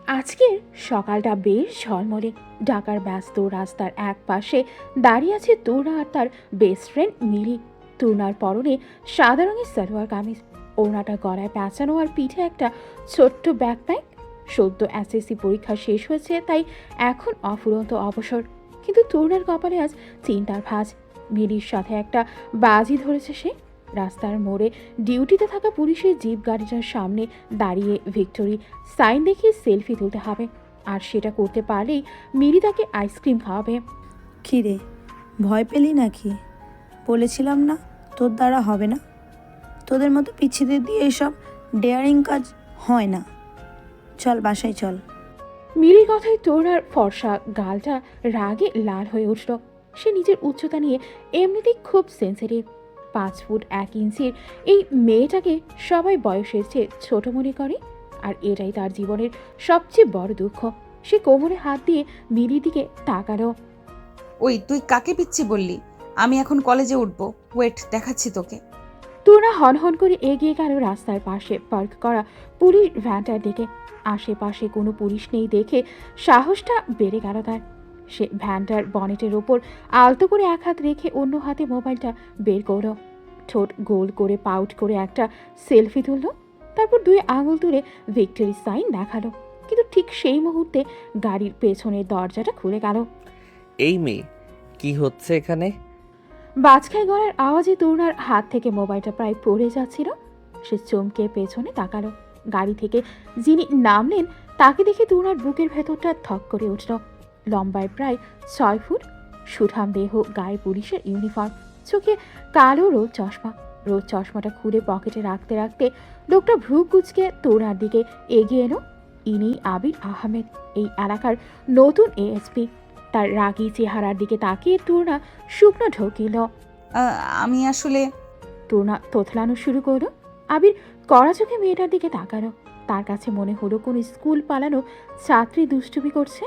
আজকের সকালটা বেশ ঝলমলে। ঢাকার ব্যস্ত রাস্তার এক পাশে দাঁড়িয়ে আছে তূর্ণা আর তার বেস্ট ফ্রেন্ড মিলি। তূর্ণার পরনে সাদা রঙের সালোয়ার কামিজ, ওড়নাটা গলায় পেঁচানো আর পিঠে একটা ছোট্ট ব্যাকপ্যাক। সদ্য এসএসসি পরীক্ষা শেষ হয়েছে, তাই এখন অফুরন্ত অবসর। কিন্তু তূর্ণার কপালে আজ চিন্তার ভাঁজ। মিলির সাথে একটা বাজি ধরেছে সে। রাস্তার মোড়ে ডিউটিতে থাকা পুলিশের জিপ গাড়িটার সামনে দাঁড়িয়ে ভিক্টোরি সাইন দেখিয়ে সেলফি তুলতে হবে। আর সেটা করতে পারলেই মিরি তাকে আইসক্রিম খাওয়াবে। কী রে, ভয় পেলি নাকি? বলেছিলাম না তোর দ্বারা হবে না। তোদের মতো পিচ্ছিদের দিয়ে এসব ডেয়ারিং কাজ হয় না। চল বাসায় চল। মিরির কথায় তরুণার ফর্সা গালটা রাগে লাল হয়ে উঠল। সে নিজের উচ্চতা নিয়ে এমনিতেই খুব সেন্সিটিভ। 5 ফুট 1 ইঞ্চির এই মেয়েটাকে সবাই বয়সের চেয়ে ছোট মনে করে, আর এটাই তার জীবনের সবচেয়ে বড় দুঃখ। সে কোমরে হাত দিয়ে মিরির দিকে তাকালো। ওই তুই কাকে পিচ্ছি বললি? আমি এখন কলেজে উঠবো, ওয়েট দেখাচ্ছি তোকে। তরুণা হনহন করে এগিয়ে গেল রাস্তার পাশে পার্ক করা পুলিশ ভ্যানটার দিকে। আশেপাশে কোনো পুলিশ নেই দেখে সাহসটা বেড়ে গেল তার। সে ভ্যানটার বনেটের ওপর আলতো করে এক হাত রেখে অন্য হাতে মোবাইলটা বের করল। ঠোঁট গোল করে পাউট করে একটা সেলফি তুলল। তারপর 2 আঙুল তুলে ভিক্টরি সাইন দেখালো। কিন্তু ঠিক সেই মুহূর্তে গাড়ির পেছনের দরজাটা খুলে গেল। এই মেয়ে, কি হচ্ছে এখানে? বাজখাই গলার আওয়াজে তরুণার হাত থেকে মোবাইলটা প্রায় পড়ে যাচ্ছিল। সে চমকে পেছনে তাকালো। গাড়ি থেকে যিনি নামলেন তাকে দেখে তরুণার বুকের ভেতরটা থক করে উঠল। লম্বায় প্রায় 6 ফুট, সুঠাম দেহ, গায়ে পুলিশের ইউনিফর্ম, চোখে কালো রোদ চশমা। রোদ চশমাটা খুলে পকেটে রাখতে রাখতে লোকটা ভ্রু কুচকে তরুণার দিকে এগিয়ে এলো। ইনি আবির আহমেদ, এই এলাকার নতুন এএসপি। তার রাগী চেহারার দিকে তাকিয়ে তরুণা শুকনো ঢোকিল। আমি আসলে তরুণা তোতলানো শুরু করলো। আবির কড়া চোখে মেয়েটার দিকে তাকালো। তার কাছে মনে হলো কোনো স্কুল পালানো ছাত্রী দুষ্টুমি করছে।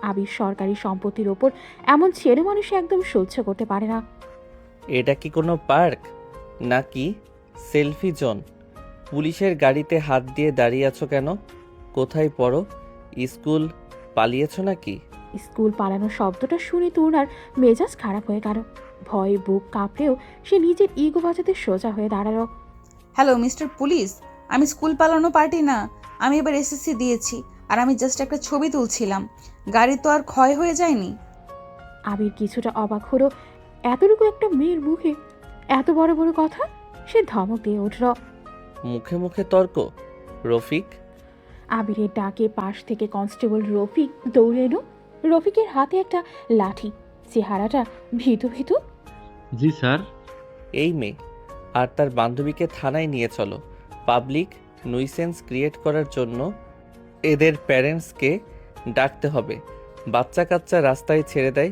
আবির সরকারি সম্পত্তির ওপর এমন ছেলে মানুষ একদম সহ্য করতে পারে না। এটা কি কোনো পার্ক নাকি সেলফি জোন? পুলিশের গাড়িতে হাত দিয়ে দাঁড়িয়ে আছো কেন? কোথায় পড়ো? স্কুল পালিয়েছো নাকি? স্কুল পালানো শব্দটা শুনে তরুণার মেজাজ খারাপ হয়ে গেল। ভয়ে বুক কাঁপলেও সে নিজের ইগো বাঁচাতে সোজা হয়ে দাঁড়ালো। হ্যালো মিস্টার পুলিশ, আমি স্কুল পালানো পার্টি না। আমি এবার এসএসসি দিয়েছি, আর আমি জাস্ট একটা ছবি তুলছিলাম। গাড়ি তো আর ক্ষয় হয়ে যায়নি। আবির কিছুটা অবাক হলো। এতটুকু একটা মেয়ের মুখে এত বড় বড় কথা। সে ধমক দিয়ে উঠল। মুখে মুখে তর্ক? রফিক! আবিরের ডাকে পাশ থেকে কনস্টেবল রফিক দৌড়ে এলো। রফিকের হাতে একটা লাঠি, চেহারাটা ভীতু ভীতু। জি স্যার। এই মেয়ে আর তার বান্ধবীকে থানায় নিয়ে চলো। পাবলিক নুইসেন্স ক্রিয়েট করার জন্য এদের প্যারেন্টসকে ডাকতে হবে। বাচ্চা কাচ্চা রাস্তায় ছেড়ে দেয়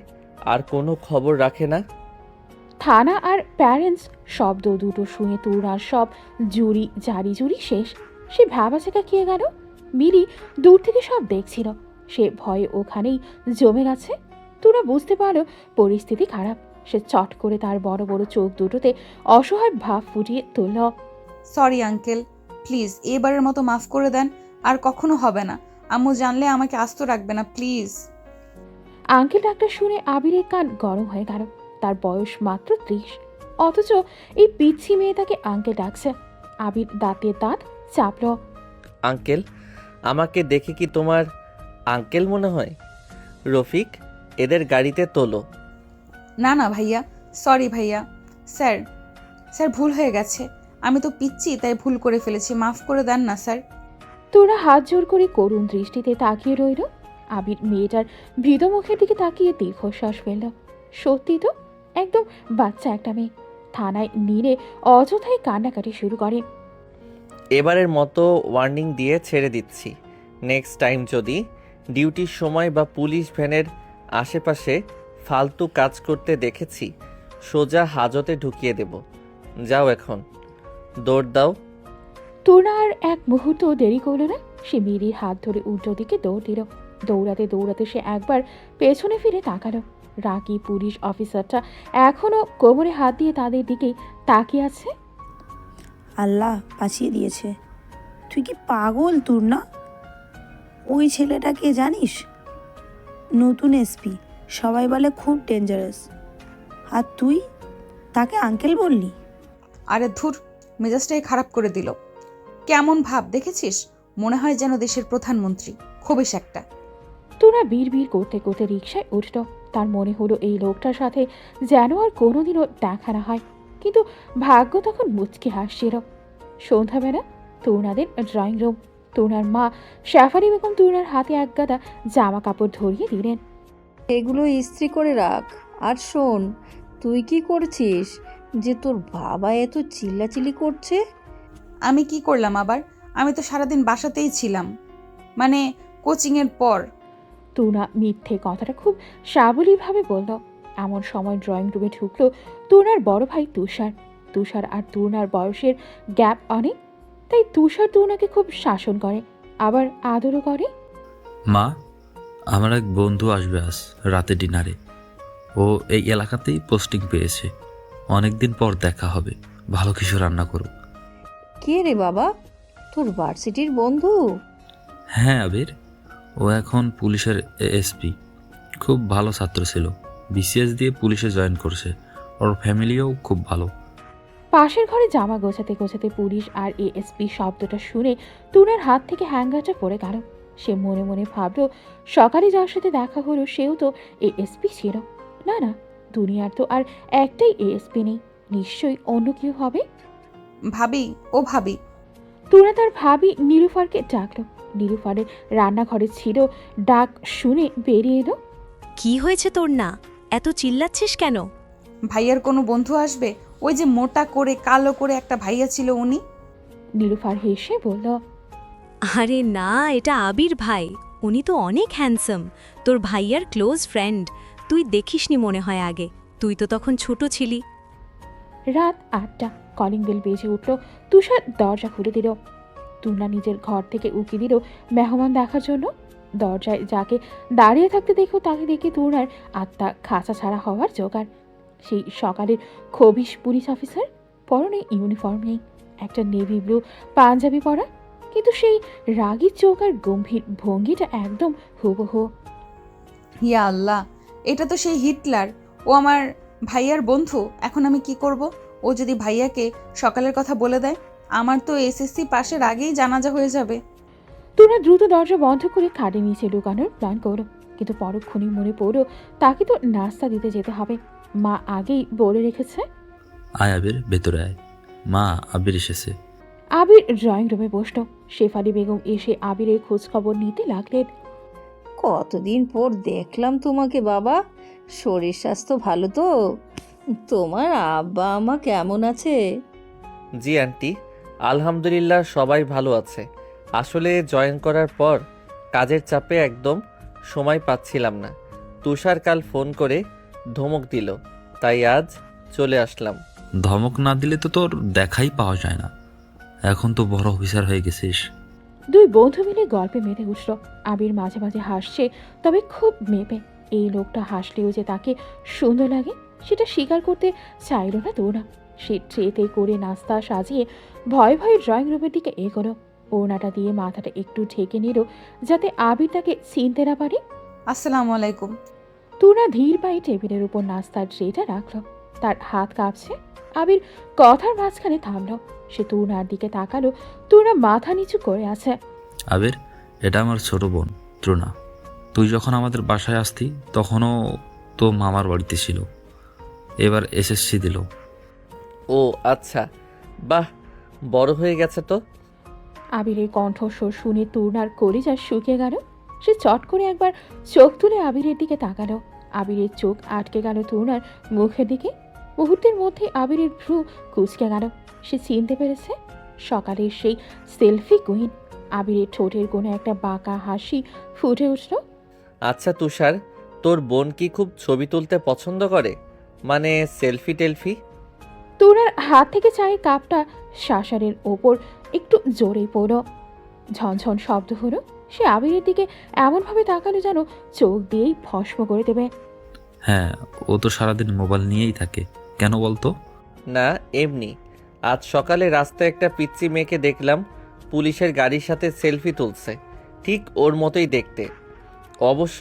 আর কোনো খবর রাখে না। থানা আর প্যারেন্টস শব্দ দুটো শুনে তরুণার সব জুড়ি জারি জুড়ি শেষ। সে ভাবাচাকা খেয়ে গেল। মিরি দূর থেকে সব দেখছিল। সে ভয়ে ওখানেই জমে গেছে। তরুণা বুঝতে পারল পরিস্থিতি খারাপ। সে চট করে তার বড় বড় চোখ দুটোতে অসহায় ভাব ফুটিয়ে তুলল। সরি আঙ্কেল, প্লিজ এবারের মতো মাফ করে দেন। আর কখনো হবে না। আম্মু জানলে আমাকে আস্ত রাখবে না, প্লিজ। আঙ্কেল ডাক্তার শুনে আবিরের কান গরম হয়ে গেল। তার বয়স মাত্র 30, অথচ এই পিচ্ছি মেয়ে তাকে আঙ্কেল ডাকছে। আবির দাঁতে দাঁত চাপল। আঙ্কেল? আমাকে দেখে কি তোমার আঙ্কেল মনে হয়? রফিক, এদের গাড়িতে তোলো। না না ভাইয়া, সরি ভাইয়া। স্যার, স্যার ভুল হয়ে গেছে। আমি তো পিচ্ছি, তাই ভুল করে ফেলেছি, মাফ করে দেন না স্যার। তোরা হাত জোর করে করুণ দৃষ্টিতে তাকিয়ে রইল। আবির মেয়েটার ভীত মুখের দিকে তাকিয়ে দীর্ঘশ্বাস ফেলল। সত্যি তো, একদম বাচ্চা একটা মেয়ে। থানায় নিলে অযথাই কান্নাকাটি শুরু করে। এবারের মতো ওয়ার্নিং দিয়ে ছেড়ে দিচ্ছি। নেক্সট টাইম যদি ডিউটির সময় বা পুলিশ ভ্যানের আশেপাশে ফালতু কাজ করতে দেখেছি, সোজা হাজতে ঢুকিয়ে দেব। যাও এখন, দৌড় দাও। তোরা আর এক মুহূর্ত দেরি করল না। সে মিরির হাত ধরে উল্টো দিকে দৌড় দিল। দৌড়াতে দৌড়াতে সে একবার পেছনে ফিরে তাকালো। রাগী পুলিশ অফিসারটা এখনো কোমরে হাত দিয়ে তাদের দিকেই তাকিয়ে আছে। আল্লাহ বাঁচিয়ে দিয়েছে। তুই কি পাগল তূর্ণা? ওই ছেলেটাকে জানিস? নতুন এসপি, সবাই বলে খুব ডেঞ্জারাস। আর তুই তাকে আঙ্কেল বললি? আরে ধুর, মেজাজটাই খারাপ করে দিল। কেমন ভাব দেখেছিস? মনে হয় যেন দেশের প্রধানমন্ত্রী। খবিস একটা। তুরা বিড় করতে করতে রিকশায় উঠল। তার মনে হলো এই লোকটার সাথে যেন আর কোনোদিনও দেখা না হয়, কিন্তু ভাগ্য তখন মুচকি হাসছিল। সন্ধ্যাবেলা তরুণাদের ড্রয়িং রুম। তরুণার মা শেফালি বেগম তরুণার হাতে এক গাদা জামা কাপড় ধরিয়ে দিলেন। এগুলো ইস্ত্রি করে রাখ। আর শোন, তুই কি করছিস যে তোর বাবা এত চিল্লাচিল্লি করছে? আমি কি করলাম আবার? আমি তো সারাদিন বাসাতেই ছিলাম, মানে কোচিংয়ের পর। তরুণা মিথ্যে কথাটা খুব সাবলীলভাবে বলল। এমন সময় ড্রয়িং রুমে ঢুকলো তরুণার বড় ভাই তুষার। তুষার আর তরুণার বয়সের গ্যাপ অনেক, তাই তুষার তরুণাকে খুব শাসন করে, আবার আদরও করে। মা, আমার এক বন্ধু আসবে আজ রাতে ডিনারে। ও এই এলাকাতেই পোস্টিং পেয়েছে। অনেকদিন পর দেখা হবে। ভালো কিছু রান্না করো। কে রে বাবা, তোর ভার্সিটির বন্ধু? হ্যাঁ আবির, ও এখন পুলিশের এসপি। খুব ভালো ছাত্র ছিল, বিসিএস দিয়ে পুলিশে জয়েন করছে। ওর ফ্যামিলিও খুব ভালো। পাশের ঘরে জামা গোছাতে গোছাতে পুলিশ আর এএসপি শব্দটা শুনে তুনার হাত থেকে হ্যাঙ্গারটা পড়ে গেল। সে মনে মনে ভাবল, সকালে যার সাথে দেখা হলো সেও তো এএসপি ছিল। না না, দুনিয়ার তো আর একটাই এএসপি নেই, নিশ্চয়ই অন্য কেউ হবে। ভাবি, ও ভাবি। তুনা তার ভাবি নীলুফারকে ডাকলো। নীলুফারের রান্নাঘরে ছিল। ডাক শুনে বেরিয়ে এলো। কি হয়েছে তোর? না এত চিল্লাচ্ছিস কেন? ভাইয়ার কোনো বন্ধু আসবে? ওই যে মোটা করে কালো করে একটা ভাইয়া ছিল, উনি। নীলুফার হেসে বলল, আরে না, এটা আবির ভাই। উনি তো অনেক হ্যান্ডসাম, তোর ভাইয়ার ক্লোজ ফ্রেন্ড। তুই দেখিসনি মনে হয় আগে, তুই তো তখন ছোট ছিলি। রাত 8টা, কলিং বেল বেজে উঠল। তুষার দরজা খুলে দিল। তুনা নিজের ঘর থেকে উকি দিল মেহমান দেখার জন্য। দরজায় যাকে দাঁড়িয়ে থাকতে দেখো তাকে দেখে তুনার আত্মা খাঁচা ছাড়া হওয়ার জোগাড়। সেই সকালের খবিশ পুলিশ অফিসার, পরনে ইউনিফর্ম নেই, একটা নেভি ব্লু পাঞ্জাবি পরা, কিন্তু সেই রাগী চোখ আর গম্ভীর ভঙ্গিটা একদম হুবহু। ইয়া আল্লাহ, এটা তো সেই হিটলার। ও আমার ভাইয়ার বন্ধু। এখন আমি কি করব? ও যদি ভাইয়াকে সকালের কথা বলে দেয়, আমার তো এসএসসি পাশের আগেই জানাজা হয়ে যাবে। তুনা দ্রুত দরজা বন্ধ করে খাটে নিচে লুকানোর প্ল্যান করো, কিন্তু পরক্ষণেই মনে পড়ো তাকে তো নাস্তা দিতে যেতে হবে। মা আগেই বলে রেখেছে। আয় আবির, ভেতরে আয়। মা, আবির এসেছে। আবির ড্রয়িং রুমে বসলো। শেফালি বেগম এসে আবিরের খোঁজ খবর নিতে লাগলেন। কতদিন পর দেখলাম তোমাকে বাবা। শরীর স্বাস্থ্য ভালো তো? তোমার আব্বা আমা কেমন আছে? জি আন্টি, আলহামদুলিল্লাহ সবাই ভালো আছে। আসলে জয়েন করার পর কাজের চাপে একদম সময় পাচ্ছিলাম না। তুষার কাল ফোন করে ধমক দিল, তাই আজ চলে আসলাম। ধমক না দিলে তো তোর দেখাই পাওয়া যায় না। এখন তো বড় অফিসার হয়ে গেছিস। দুই বন্ধু মিলে গল্পে মেতে উঠল। আবির মাঝে মাঝে হাসছে, তবে খুব মেপে। এই লোকটা হাসলেও যে তাকে সুন্দর লাগে সেটা স্বীকার করতে চাইল না তোরা। সে ট্রেতে করে নাস্তা সাজিয়ে ভয়ে ভয়ে ড্রয়িং রুমের দিকে এগোলো। ওড়নাটা দিয়ে মাথাটা একটু ঢেকে নিল যাতে আবির তাকে চিনতে না পারে। আসসালামু আলাইকুম। তুনা ধীর পায়ে টেবিলের উপর নাস্তার ট্রেটা রাখলো। তার হাত কাঁপছে। আবির কথার মাঝখানে থামলো। সে তুনার দিকে তাকালো। তুনা মাথা নিচু করে আছে। আবির, এটা আমার ছোট বোন তৃণা। তুই যখন আমাদের বাসায় আসতি তখনও তো মামার বাড়িতে ছিল। এবার এসএসসি দিল। ও আচ্ছা, বাহ, বড় হয়ে গেছে তো। আবিরের কণ্ঠস্বর শুনে তুর্নার কলিজা শুকিয়ে গেল। সে চট করে একবার চোখ তুলে আবিরের দিকে তাকালো। আবিরের চোখ আটকে গেল তুর্নার মুখের দিকে। মুহূর্তের মধ্যে আবিরের ভ্রু কুঁচকে গেল। সে চিনতে পেরেছে সকালের সেই সেলফি কুইন। আবিরের ঠোঁটের কোণে একটা বাঁকা হাসি ফুটে উঠল। আচ্ছা তুষার, তোর বোন কি খুব ছবি তুলতে পছন্দ করে? মানে সেলফি টেলফি? তুর্নার হাত থেকে চায়ের কাপটা শাসারের ওপর একটু জোরেই পড়ল। ঝনঝন শব্দ হলো। সে আবিরের দিকে এমনভাবে তাকালো যেন চোখ দিয়েই ভস্ম করে দেবে। হ্যাঁ, ও তো সারাদিন মোবাইল নিয়েই থাকে। কেন বলতো? না, এমনি। আজ সকালে রাস্তায় একটা পিচ্চি মেয়েকে দেখলাম পুলিশের গাড়ির সাথে সেলফি তুলছে। ঠিক ওর মতোই দেখতে। অবশ্য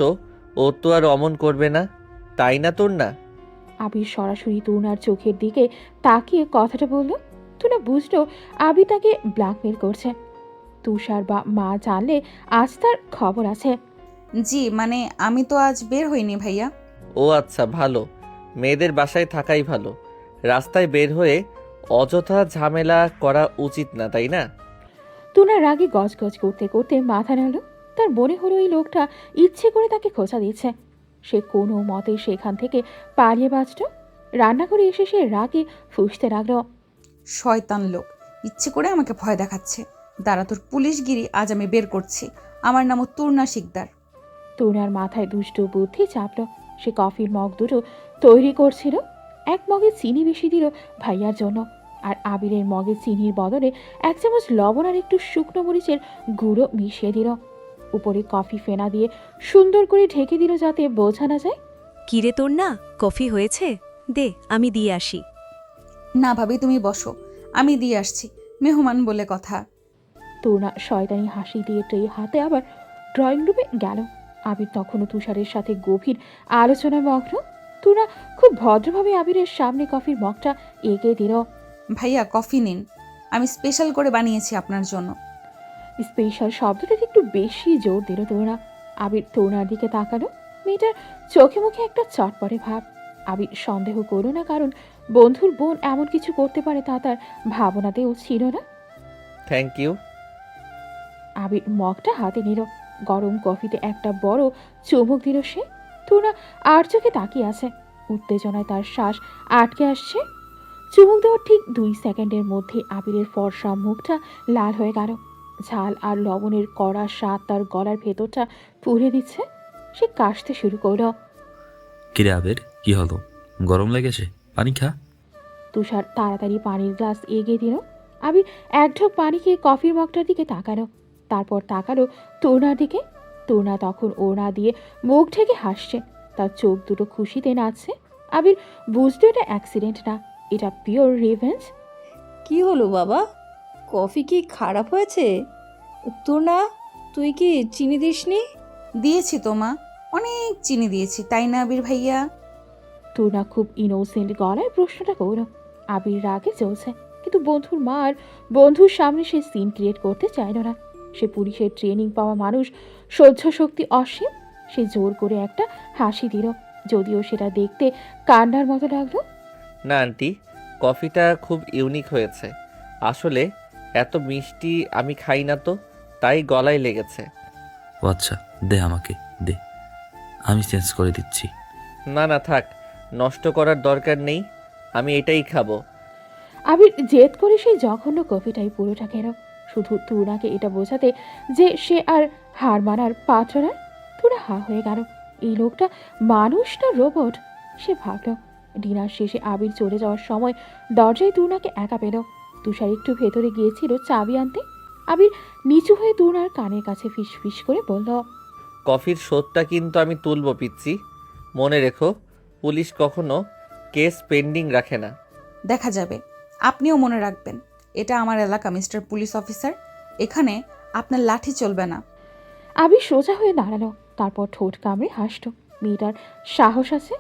ও তো আর অমন করবে না, তাই না তোর না? আবির সরাসরি তুনার চোখের দিকে তাকিয়ে কথাটা বলল। তুনা বুঝলো আবির তাকে ব্ল্যাকমেল করছে। তুষার বা মা জানলে আজ তার খবর আছে। জি মানে আমি তো আজ বের হইনি ভাইয়া। ও আচ্ছা, ভালো। মেয়েদের বাসায় থাকাই ভালো। রাস্তায় বের হয়ে অযথা ঝামেলা করা উচিত না, তাই না? তুনার রাগে গজগজ করতে করতে মাথা নাড়ল। তার মনে হলো এই লোকটা ইচ্ছে করে তাকে খোঁচা দিচ্ছে। সে কোনো মতে সেখান থেকে পালিয়ে বাঁচল। রান্নাঘরে এসে সে রাগে ফুঁসতে লাগলো। শয়তান লোক, ইচ্ছে করে আমাকে ভয় দেখাচ্ছে। দাঁড়া, তোর পুলিশগিরি আজ আমি বের করছি। আমার নামও তুর্না শিকদার। তুনার মাথায় দুষ্ট বুদ্ধি চাপল। সে কফির মগ দুটো তৈরি করছিল। এক মগে চিনি বেশি দিল ভাইয়ার জন্য, আর আবিরের মগে চিনির বদলে 1 চামচ লবণ আর একটু শুকনো মরিচের গুঁড়ো মিশিয়ে দিল। উপরে কফি ফেনা দিয়ে সুন্দর করে ঢেকে দিল যাতে বোঝা না যায়। কিরে তোর না কফি হয়েছে? দে আমি দিয়ে আসি। না ভাবি, তুমি বসো, আমি দিয়ে আসছি। মেহমান বলে কথা। তুনা শয়তানি হাসি দিয়ে ট্রে হাতে আবার ড্রয়িং রুমে গেল। আবির তখনও তুষারের সাথে গভীর আলোচনায় মগ্ন। তুনা খুব ভদ্রভাবে আবিরের সামনে কফির মগটা এগিয়ে দিল। ভাইয়া কফি নিন, আমি স্পেশাল করে বানিয়েছি আপনার জন্য। স্পেশাল শব্দটাকে একটু বেশি জোর দিল তোরা। আবির তোনার দিকে তাকালো। মেয়েটার চোখে মুখে একটা চটপটে ভাব। আবির সন্দেহ করো না, কারণ বন্ধুর বোন এমন কিছু করতে পারে তা তার ভাবনাতেও ছিল না। Thank you. আবির মগটা হাতে নিল। গরম কফিতে একটা বড় চুমুক দিল সে। তুনা আর চোখে তাকিয়ে আছে। উত্তেজনায় তার শ্বাস আটকে আসছে। চুমুক দেওয়ার ঠিক 2 সেকেন্ডের মধ্যে আবিরের ফর্সা মুখটা লাল হয়ে গেল। ঝাল আর লবণের কড়া স্বাদ তার গলার ভেতরটা পুড়ে দিচ্ছে। সে কাশতে শুরু করল। কিরে আবের, কি হলো? গরম লেগেছে? পানি খা। তুষার তাড়াতাড়ি পানির গ্লাস এগিয়ে দিল। আবির এক ঢোক পানি খেয়ে কফির মগটার দিকে তাকালো। তারপর তাকালো তুর্নার দিকে। তুর্না তখন ওড়না দিয়ে মুখ ঢেকে হাসছে। তার চোখ দুটো খুশিতে নাচছে। আবির বুঝতো এটা অ্যাক্সিডেন্ট না, এটা পিওর রিভেঞ্জ। কি হলো বাবা? কফি কি খারাপ হয়েছে? তোর না, তুই কি চিনি দিসনি? দিয়েছি তো মা, অনেক চিনি দিয়েছি, তাই না আবির ভাইয়া? তুর্না খুব ইনোসেন্ট গলায় প্রশ্নটা করল। আবির রাগে চলছে, কিন্তু বন্ধুর মা আর বন্ধুর সামনে সে সিন ক্রিয়েট করতে চাইল না। সে পুলিশের ট্রেনিং পাওয়া মানুষ, সহ্য শক্তি অসীম। সে জোর করে একটা হাসি দিল, যদিও সেটা দেখতে কান্নার মতো লাগলো। না আন্টি, কফিটা খুব ইউনিক হয়েছে। আসলে এত মিষ্টি আমি খাই না তো, তাই গলায় লেগেছে। ও আচ্ছা, দে আমাকে দে, আমি চেঞ্জ করে দিচ্ছি। না না থাক, নষ্ট করার দরকার নেই, আমি এটাই খাবো। আবির জেদ করে সেই জঘন্য কফিটাই পুরোটা খেল, শুধু তুরাকে এটা বোঝাতে যে সে আর হার মানার পাত্র নয়। তুরা হা হয়ে গেল। এই লোকটা মানুষ না রোবট? সে ভাবল। ডিনার শেষে আবির চলে যাওয়ার সময় দরজায় তুনাকে একা পেল। তুষার একটু ভেতরে গিয়েছিল চাবি আনতে। আবির নিচু হয়ে তুনার কানের কাছে ফিস ফিস করে বলল, কফির শোধটা কিন্তু আমি তুলব পিচ্ছি। মনে রেখো, পুলিশ কখনো কেস পেন্ডিং রাখে না। দেখা যাবে, আপনিও মনে রাখবেন, এটা আমার এলাকা মিস্টার পুলিশ অফিসার, এখানে আপনার লাঠি চলবে না। আবির সোজা হয়ে দাঁড়ালো। তারপর ঠোঁট কামড়ে হাসল। মেয়েটার সাহস আছে।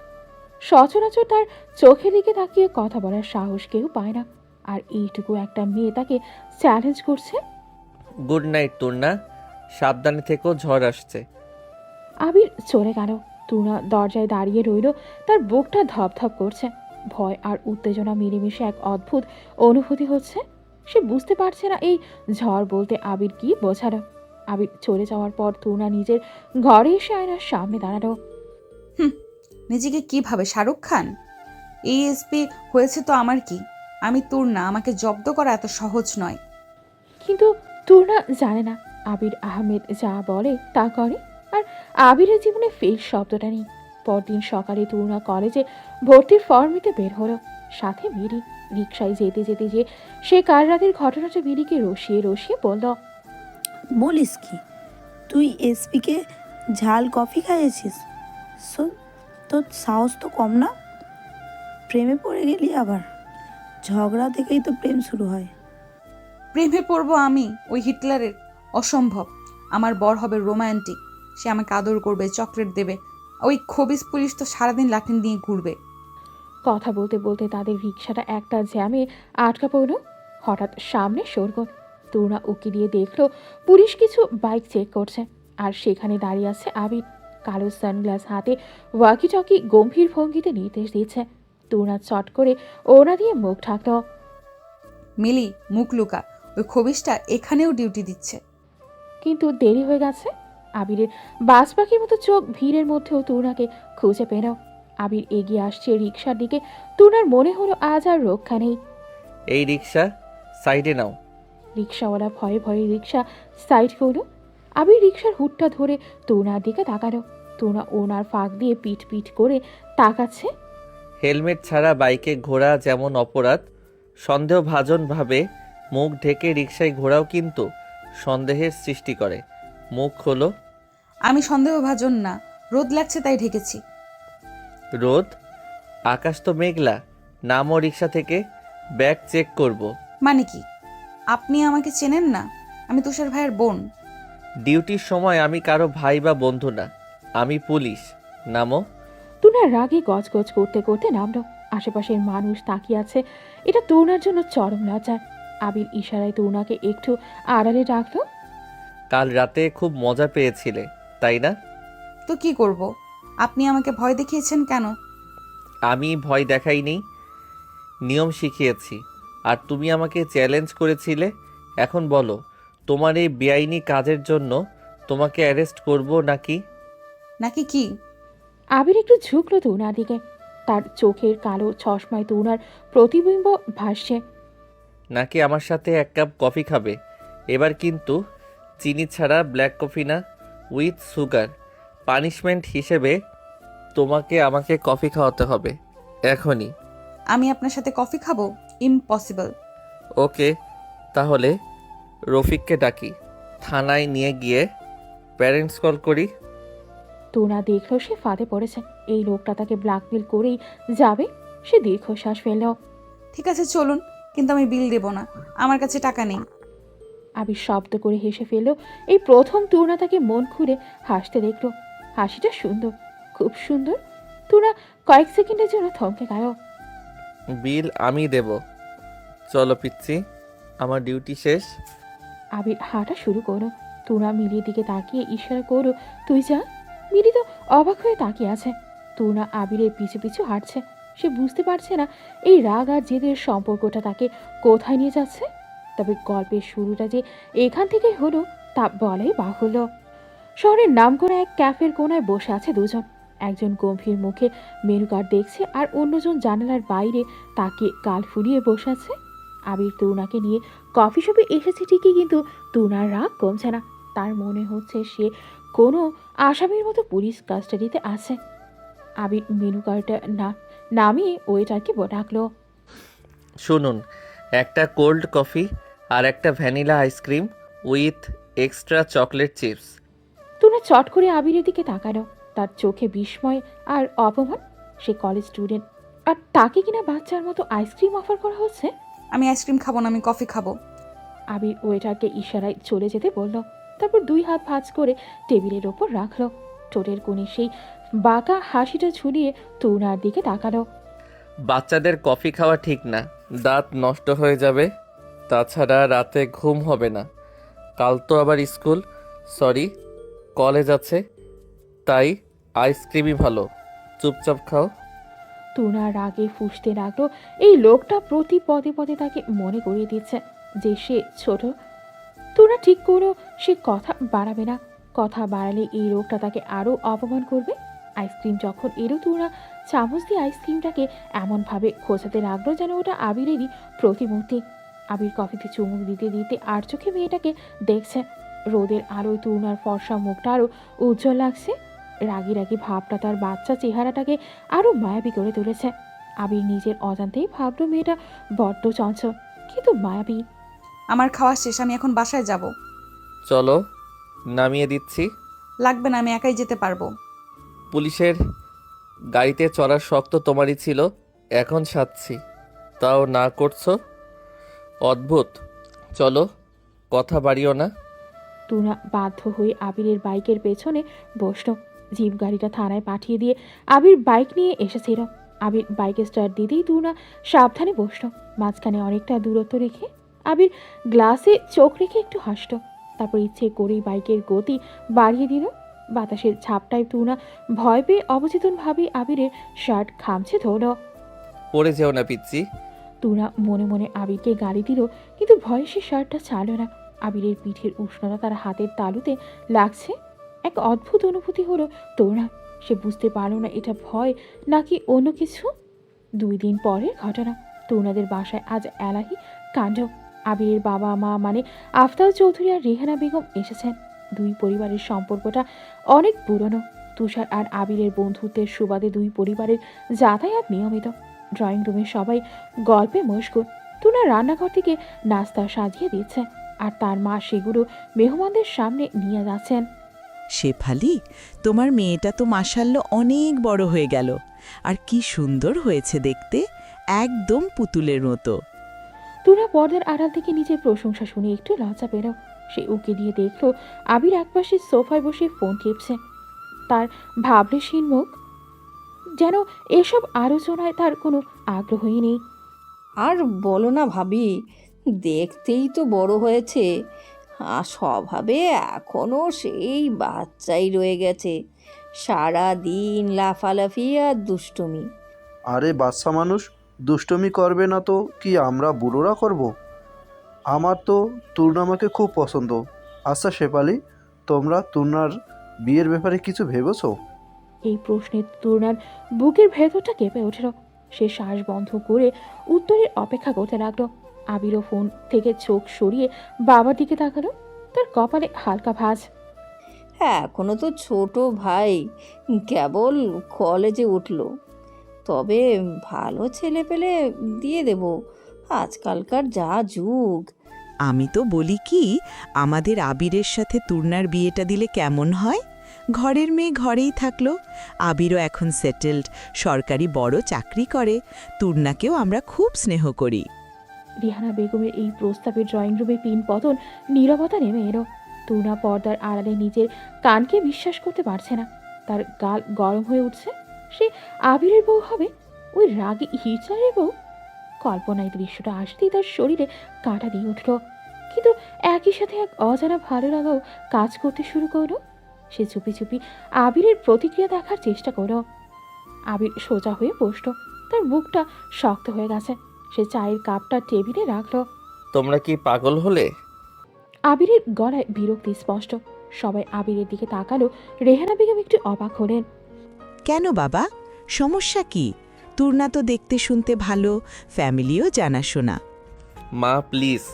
সচরাচর তার চোখের দিকে তাকিয়ে কথা বলার সাহস কেউ পায় না, আর এইটুকু একটা মেয়ে তাকে চ্যালেঞ্জ করছে। গুড নাইট তুর্না, সাবধানে থেকো, ঝড় আসছে। আবির চলে গেল। তুনা দরজায় দাঁড়িয়ে রইল। তার বুকটা ধপধপ করছে। ভয় আর উত্তেজনা মিলেমিশে এক অদ্ভুত অনুভূতি হচ্ছে। সে বুঝতে পারছে না এই ঝড় বলতে আবির কি বোঝালো। আবির চলে যাওয়ার পর তুনা নিজের ঘরে এসে আয়নার সামনে দাঁড়ালো। নিজেকে কি ভাবে শাহরুখ খান? এএসপি হয়েছে তো আমার কি? আমি তুর্না, আমাকে জব্দ করা এত সহজ নয়। কিন্তু তুর্না জানে না আবির আহমেদ যা বলে তা করে, আর আবিরের জীবনে ফেল শব্দটা নেই। পরদিন সকালে তুর্না কলেজে ভর্তির ফর্ম নিতে বের হলো, সাথে মিরি। রিকশায় যেতে যেতে যে সে কাল রাতের ঘটনাটা মিরিকে রসিয়ে রসিয়ে বলল, বলিস কি, তুই এসপিকে ঝাল কফি খাইয়েছিস? সো তোর সাহস তো কম না। প্রেমে পড়ে গেলি আবার? ঝগড়া থেকেই তো প্রেম শুরু হয়। প্রেমে পড়বো আমি ওই হিটলারের? অসম্ভব। আমার বর হবে রোমান্টিক, সে আমাকে আদর করবে, চকলেট দেবে। ওই খবিস পুলিশ তো সারাদিন লাঠি নিয়ে ঘুরবে। কথা বলতে বলতে তাদের রিক্সাটা একটা জ্যামে আটকা পড়ল। হঠাৎ সামনে শোরগোল। তরুণা উকি দিয়ে দেখলো পুলিশ কিছু বাইক চেক করছে, আর সেখানে দাঁড়িয়ে আছে আবির, কালো সানগ্লাস হাতে, ওয়াকি টকি গম্ভীর ভঙ্গিতে নির্দেশ দিচ্ছে। তরুণা চট করে ওড়না দিয়ে মুখ ঢাকল। মিলি, মুখ লুকা, ওই খবিসটা এখানেও ডিউটি দিচ্ছে। কিন্তু দেরি হয়ে গেছে। আবিরের বাজ পাখির মতো চোখ ভিড়ের মধ্যেও তরুণাকে খুঁজে পেল। আবির এগিয়ে আসছে রিক্সার দিকে। তরুণার মনে হলো আজ আর রক্ষা নেই। এই রিক্সা সাইডে নাও। রিক্সাওয়ালা ভয়ে ভয়ে রিক্সা সাইড করলো। আবির রিক্সার হুডটা ধরে তরুণার দিকে তাকালো। তরুণা ওনার ফাঁক দিয়ে পিট পিট করে তাকাচ্ছে। হেলমেট ছাড়া বাইকে ঘোরা যেমন অপরাধ, সন্দেহভাজনভাবে মুখ ঢেকে রিক্সায় ঘোরাও কিন্তু সন্দেহের সৃষ্টি করে। মুখ খোলো। আমি সন্দেহভাজন না, রোদ লাগছে তাই ঢেকেছি। রোদ? আকাশ তো মেঘলা। নামো রিক্সা থেকে, ব্যাগ চেক করব। মানে কি? আপনি আমাকে চেনেন না? আমি তুষার ভাইয়ের বোন। ডিউটির সময় আমি কারো ভাই বা বন্ধু না, আমি পুলিশ। নামো। তরুণার রাগে গজগজ করতে করতে নামলো। আশেপাশের মানুষ তাকিয়ে আছে। এটা তরুণার জন্য চরম লজ্জার। আবির ইশারায় তরুণাকে একটু আড়ালে ডাকলো। কাল রাতে খুব মজা পেয়েছিলে, তাই না? তো কি করব? আপনি আমাকে ভয় দেখিয়েছেন কেন? আমি ভয় দেখাইনি, নিয়ম শিখিয়েছি। আর তুমি আমাকে চ্যালেঞ্জ করেছিলে। এখন বলো, তোমার এই বেআইনি কাজের জন্য তোমাকে অ্যারেস্ট করব নাকি? নাকি কি? আবির একটু ঝুঁকলো তরুণার দিকে। তার চোখের কালো চশমায় তরুণার প্রতিবিম্ব ভাসছে। নাকি আমার সাথে এক কাপ কফি খাবে? এবার কিন্তু চিনি ছাড়া ব্ল্যাক কফি না, উইথ সুগার। পানিশমেন্ট হিসেবে তোমাকে আমাকে কফি খাওয়াতে হবে এখনই। আমি আপনার সাথে কফি খাবো? ইম্পসিবল। ওকে, তাহলে রফিককে ডাকি, থানায় নিয়ে গিয়ে প্যারেন্টস কল করি। তরুণা দেখলো সে ফাঁদে পড়েছে। এই লোকটা তাকে ব্ল্যাকমেল করেই যাবে। সে দীর্ঘশ্বাস ফেলল। ঠিক আছে চলুন, কিন্তু আমি বিল দেব না, আমার কাছে টাকা নেই। আবির শব্দ করে হেসে ফেলল। এই প্রথম তরুণা তাকে মন খুলে হাসতে দেখলো। হাসিটা সুন্দর, খুব সুন্দর। তরুণা কয়েক সেকেন্ডের জন্য থমকে গেল। বিল আমি দেব। চলো পিচ্ছি, আমার ডিউটি শেষ। আবির হাঁটা শুরু করো। তরুণা মিলির দিকে তাকিয়ে ইশারা করো, তুই যা। মিলি তো অবাক হয়ে তাকিয়ে আছে। তরুণা আবিরের পিছু পিছু হাঁটছে। সে বুঝতে পারছে না এই রাগ আর জেদের সম্পর্কটা তাকে কোথায় নিয়ে যাচ্ছে। তবে গল্পের শুরুটা যে এখান থেকে হলো তা বলাই বাহুল্য। শহরের নামকরা এক ক্যাফের কোনায় বসে আছে দুজন। একজন গম্ভীর মুখে মেনু কার্ড দেখছে, আর অন্যজন জানালার বাইরে তাকিয়ে গাল ফুলিয়ে বসে আছে। আবির তরুণাকে নিয়ে কফি শপে এসেছে ঠিকই, কিন্তু তরুণার রাগ কমছে না। তার মনে হচ্ছে সে কোনো আসামির মতো পুলিশ কাস্টাডিতে আছে। আবির মেনু কার্ডটা নামিয়ে ওয়েটারকে ডাকলো। শুনুন, একটা কোল্ড কফি আর একটা vanilla ice cream with extra chocolate chips. Taruna চট করে আবিরের দিকে তাকালো। তার চোখে বিস্ময় আর অপমান। সে কলেজ স্টুডেন্ট, আর তাকে কিনা বাচ্চার মতো আইসক্রিম অফার করা হচ্ছে। আমি আইসক্রিম খাবো না, আমি কফি খাবো। আবির ওয়েটারকে ইশারায় চলে যেতে বলল। তারপর দুই হাত ভাঁজ করে টেবিলের ওপর রাখলো। ঠোঁটের কোণে সেই বাঁকা হাসিটা ঝুলিয়ে তরুণার দিকে তাকালো। বাচ্চাদের কফি খাওয়া ঠিক না, দাঁত নষ্ট হয়ে যাবে। তাছাড়া রাতে ঘুম হবে না। কাল তো আবার স্কুল, সরি কলেজ আছে, তাই আইসক্রিমই ভালো। চুপচাপ খাও। তরুণার রাগে ফুঁসতে লাগলো। এই লোকটা প্রতি পদে পদে তাকে মনে করিয়ে দিচ্ছে যে সে ছোট। তরুণা ঠিক করো সে কথা বাড়াবে না। কথা বাড়ালে এই লোকটা তাকে আরও অপমান করবে। আইসক্রিম যখন এলো, তরুণা চামচ দিয়ে আইসক্রিমটাকে এমনভাবে খোঁচাতে লাগলো যেন ওটা আবিরেরই প্রতিমূর্তি। আবির কফিতে চুমুক দিতে দিতে আর চোখে মেয়েটাকে দেখছে। রোদের আলোয় তরুণার ফর্সা মুখটা আরও উজ্জ্বল লাগছে। রাগি রাগি ভাবটা তার বাচ্চা চেহারাটাকে আরও মায়াবী করে তুলেছে। আবির নিজের অজান্তেই ভাবল মেয়েটা বড্ড চঞ্চল, কিন্তু মায়াবী। আমার খাওয়া শেষ, আমি এখন বাসায় যাব। চলো, নামিয়ে দিচ্ছি। লাগবে না, আমি একাই যেতে পারবো। পুলিশের গাড়িতে চড়ার শখ তো তোমারই ছিল, এখন সাচ্ছি, তাও না করছো। অদ্ভুত। চলো, কথা বাড়িও না। তুনা বাধ্য হয়ে আবিরের বাইকের পেছনে বসল। জিপ গাড়িটা থানায় পাঠিয়ে দিয়ে আবির বাইক নিয়ে এসেছিল। আবির বাইকে স্টার্ট দিতেই তুনা সাবধানে বসল। মাঝখানে অনেকটা দূরত্ব রেখে আবির গ্লাসে চোখ রেখে একটু হাসল। তারপর ইচ্ছে করেই বাইকের গতি বাড়িয়ে দিল। বাতাসের ঝাপটায় তুনা ভয় পেয়ে অবচেতনভাবে আবিরের শার্ট খামছে ধরল। পড়ে যেও না পিচ্ছি। তুনা মনে মনে আবিরকে গালি দিল, কিন্তু ভয়ে সে শার্টটা ছাড়ল না। আবিরের পিঠের উষ্ণতা তার হাতের তালুতে লাগছে। এক অদ্ভুত অনুভূতি হলো তুনা। সে বুঝতে পারল না এটা ভয় নাকি অন্য কিছু। 2 দিন পরের ঘটনা। তুনাদের বাসায় আজ এলাহি কাণ্ড। আবিরের বাবা মা মানে আফতাব চৌধুরী আর রেহানা বেগম এসেছেন। 2 পরিবারের সম্পর্কটা অনেক পুরনো। তুষার আর আবিরের বন্ধুত্বের সুবাদে 2 পরিবারের যাতায়াত নিয়মিত। ড্রয়িং রুমে সবাই গল্পে মশগুল। তুনা রান্নাঘর থেকে নাস্তা সাজিয়ে দিচ্ছে, আর তার মা সেগুলো মেহমানদের সামনে নিয়ে যাচ্ছেন। শেফালি, তোমার মেয়েটা তো মাশাআল্লাহ অনেক বড় হয়ে গেল, আর কি সুন্দর হয়েছে দেখতে, একদম পুতুলের মতো। তুনা পর্দার আড়াল থেকে নিজের প্রশংসা শুনে একটু লজ্জা পেল। সে উকি দিয়ে দেখল আবির একপাশে সোফায় বসে ফোন টিপছে। তার ভাবলেশীন মুখ, যেন এসব আলোচনায় তার কোনো আগ্রহই নেই। আর বলো না ভাবি, দেখতেই তো বড় হয়েছে, আর স্বভাবে এখনও সেই বাচ্চাই রয়ে গেছে। সারা দিন লাফালাফি আর দুষ্টুমি। আরে বাচ্চা মানুষ দুষ্টুমি করবে না তো কি আমরা বুড়োরা করব? আমার তো তুর্নামাকে খুব পছন্দ। আচ্ছা শেফালি, তোমরা তুর্নার বিয়ের ব্যাপারে কিছু ভেবেছো? এই প্রশ্নে তুর্নার বুকের ভেতরটা কেঁপে উঠল। সে শ্বাস বন্ধ করে উত্তরের অপেক্ষা করতে লাগলো। আবিরও ফোন থেকে চোখ সরিয়ে বাবার দিকে তাকালো। তার কপালে হালকা ভাঁজ। হ্যাঁ, এখনও তো ছোট ভাই, কেবল কলেজে উঠল। তবে ভালো ছেলে পেলে দিয়ে দেব, আজকালকার যা যুগ। আমি তো বলি কি, আমাদের আবিরের সাথে তুর্নার বিয়েটা দিলে কেমন হয়? ঘরের মেয়ে ঘরেই থাকলো, আবিরও এখন সেটেলড, সরকারি বড় চাকরি করে, তুর্নাকেও আমরা খুব স্নেহ করি। রিহানা বেগমের এই প্রস্তাবে ড্রয়িং রুমে পিন পতন, নীরবতা নেমে এলো। তুর্না পর্দার আড়ালে নিজের কানকে বিশ্বাস করতে পারছে না। তার গাল গরম হয়ে উঠছে। সে আবিরের বউ হবে, ওই রাগী হিটলারের বউ। কল্পনায় দৃশ্যটা আসতেই তার শরীরে কাঁটা দিয়ে উঠল, কিন্তু একই সাথে এক অজানা ভালো লাগাও কাজ করতে শুরু করলো। সে চুপি চুপি আবিরের প্রতিক্রিয়া দেখার চেষ্টা করলো। আবির সোজা হয়ে বসল। তার মুখটা শক্ত হয়ে গেছে। সে চায়ের কাপটা টেবিলে রাখলো। তোমরা কি পাগল হলে? আবিরের গলায় বিরক্তি স্পষ্ট। সবাই আবিরের দিকে তাকালো। রেহানা বেগম একটু অবাক হলেন। কেন বাবা, সমস্যা কি? তুর্না তো দেখতে শুনতে ভালো, ফ্যামিলিও জানাশোনা। মা প্লিজ,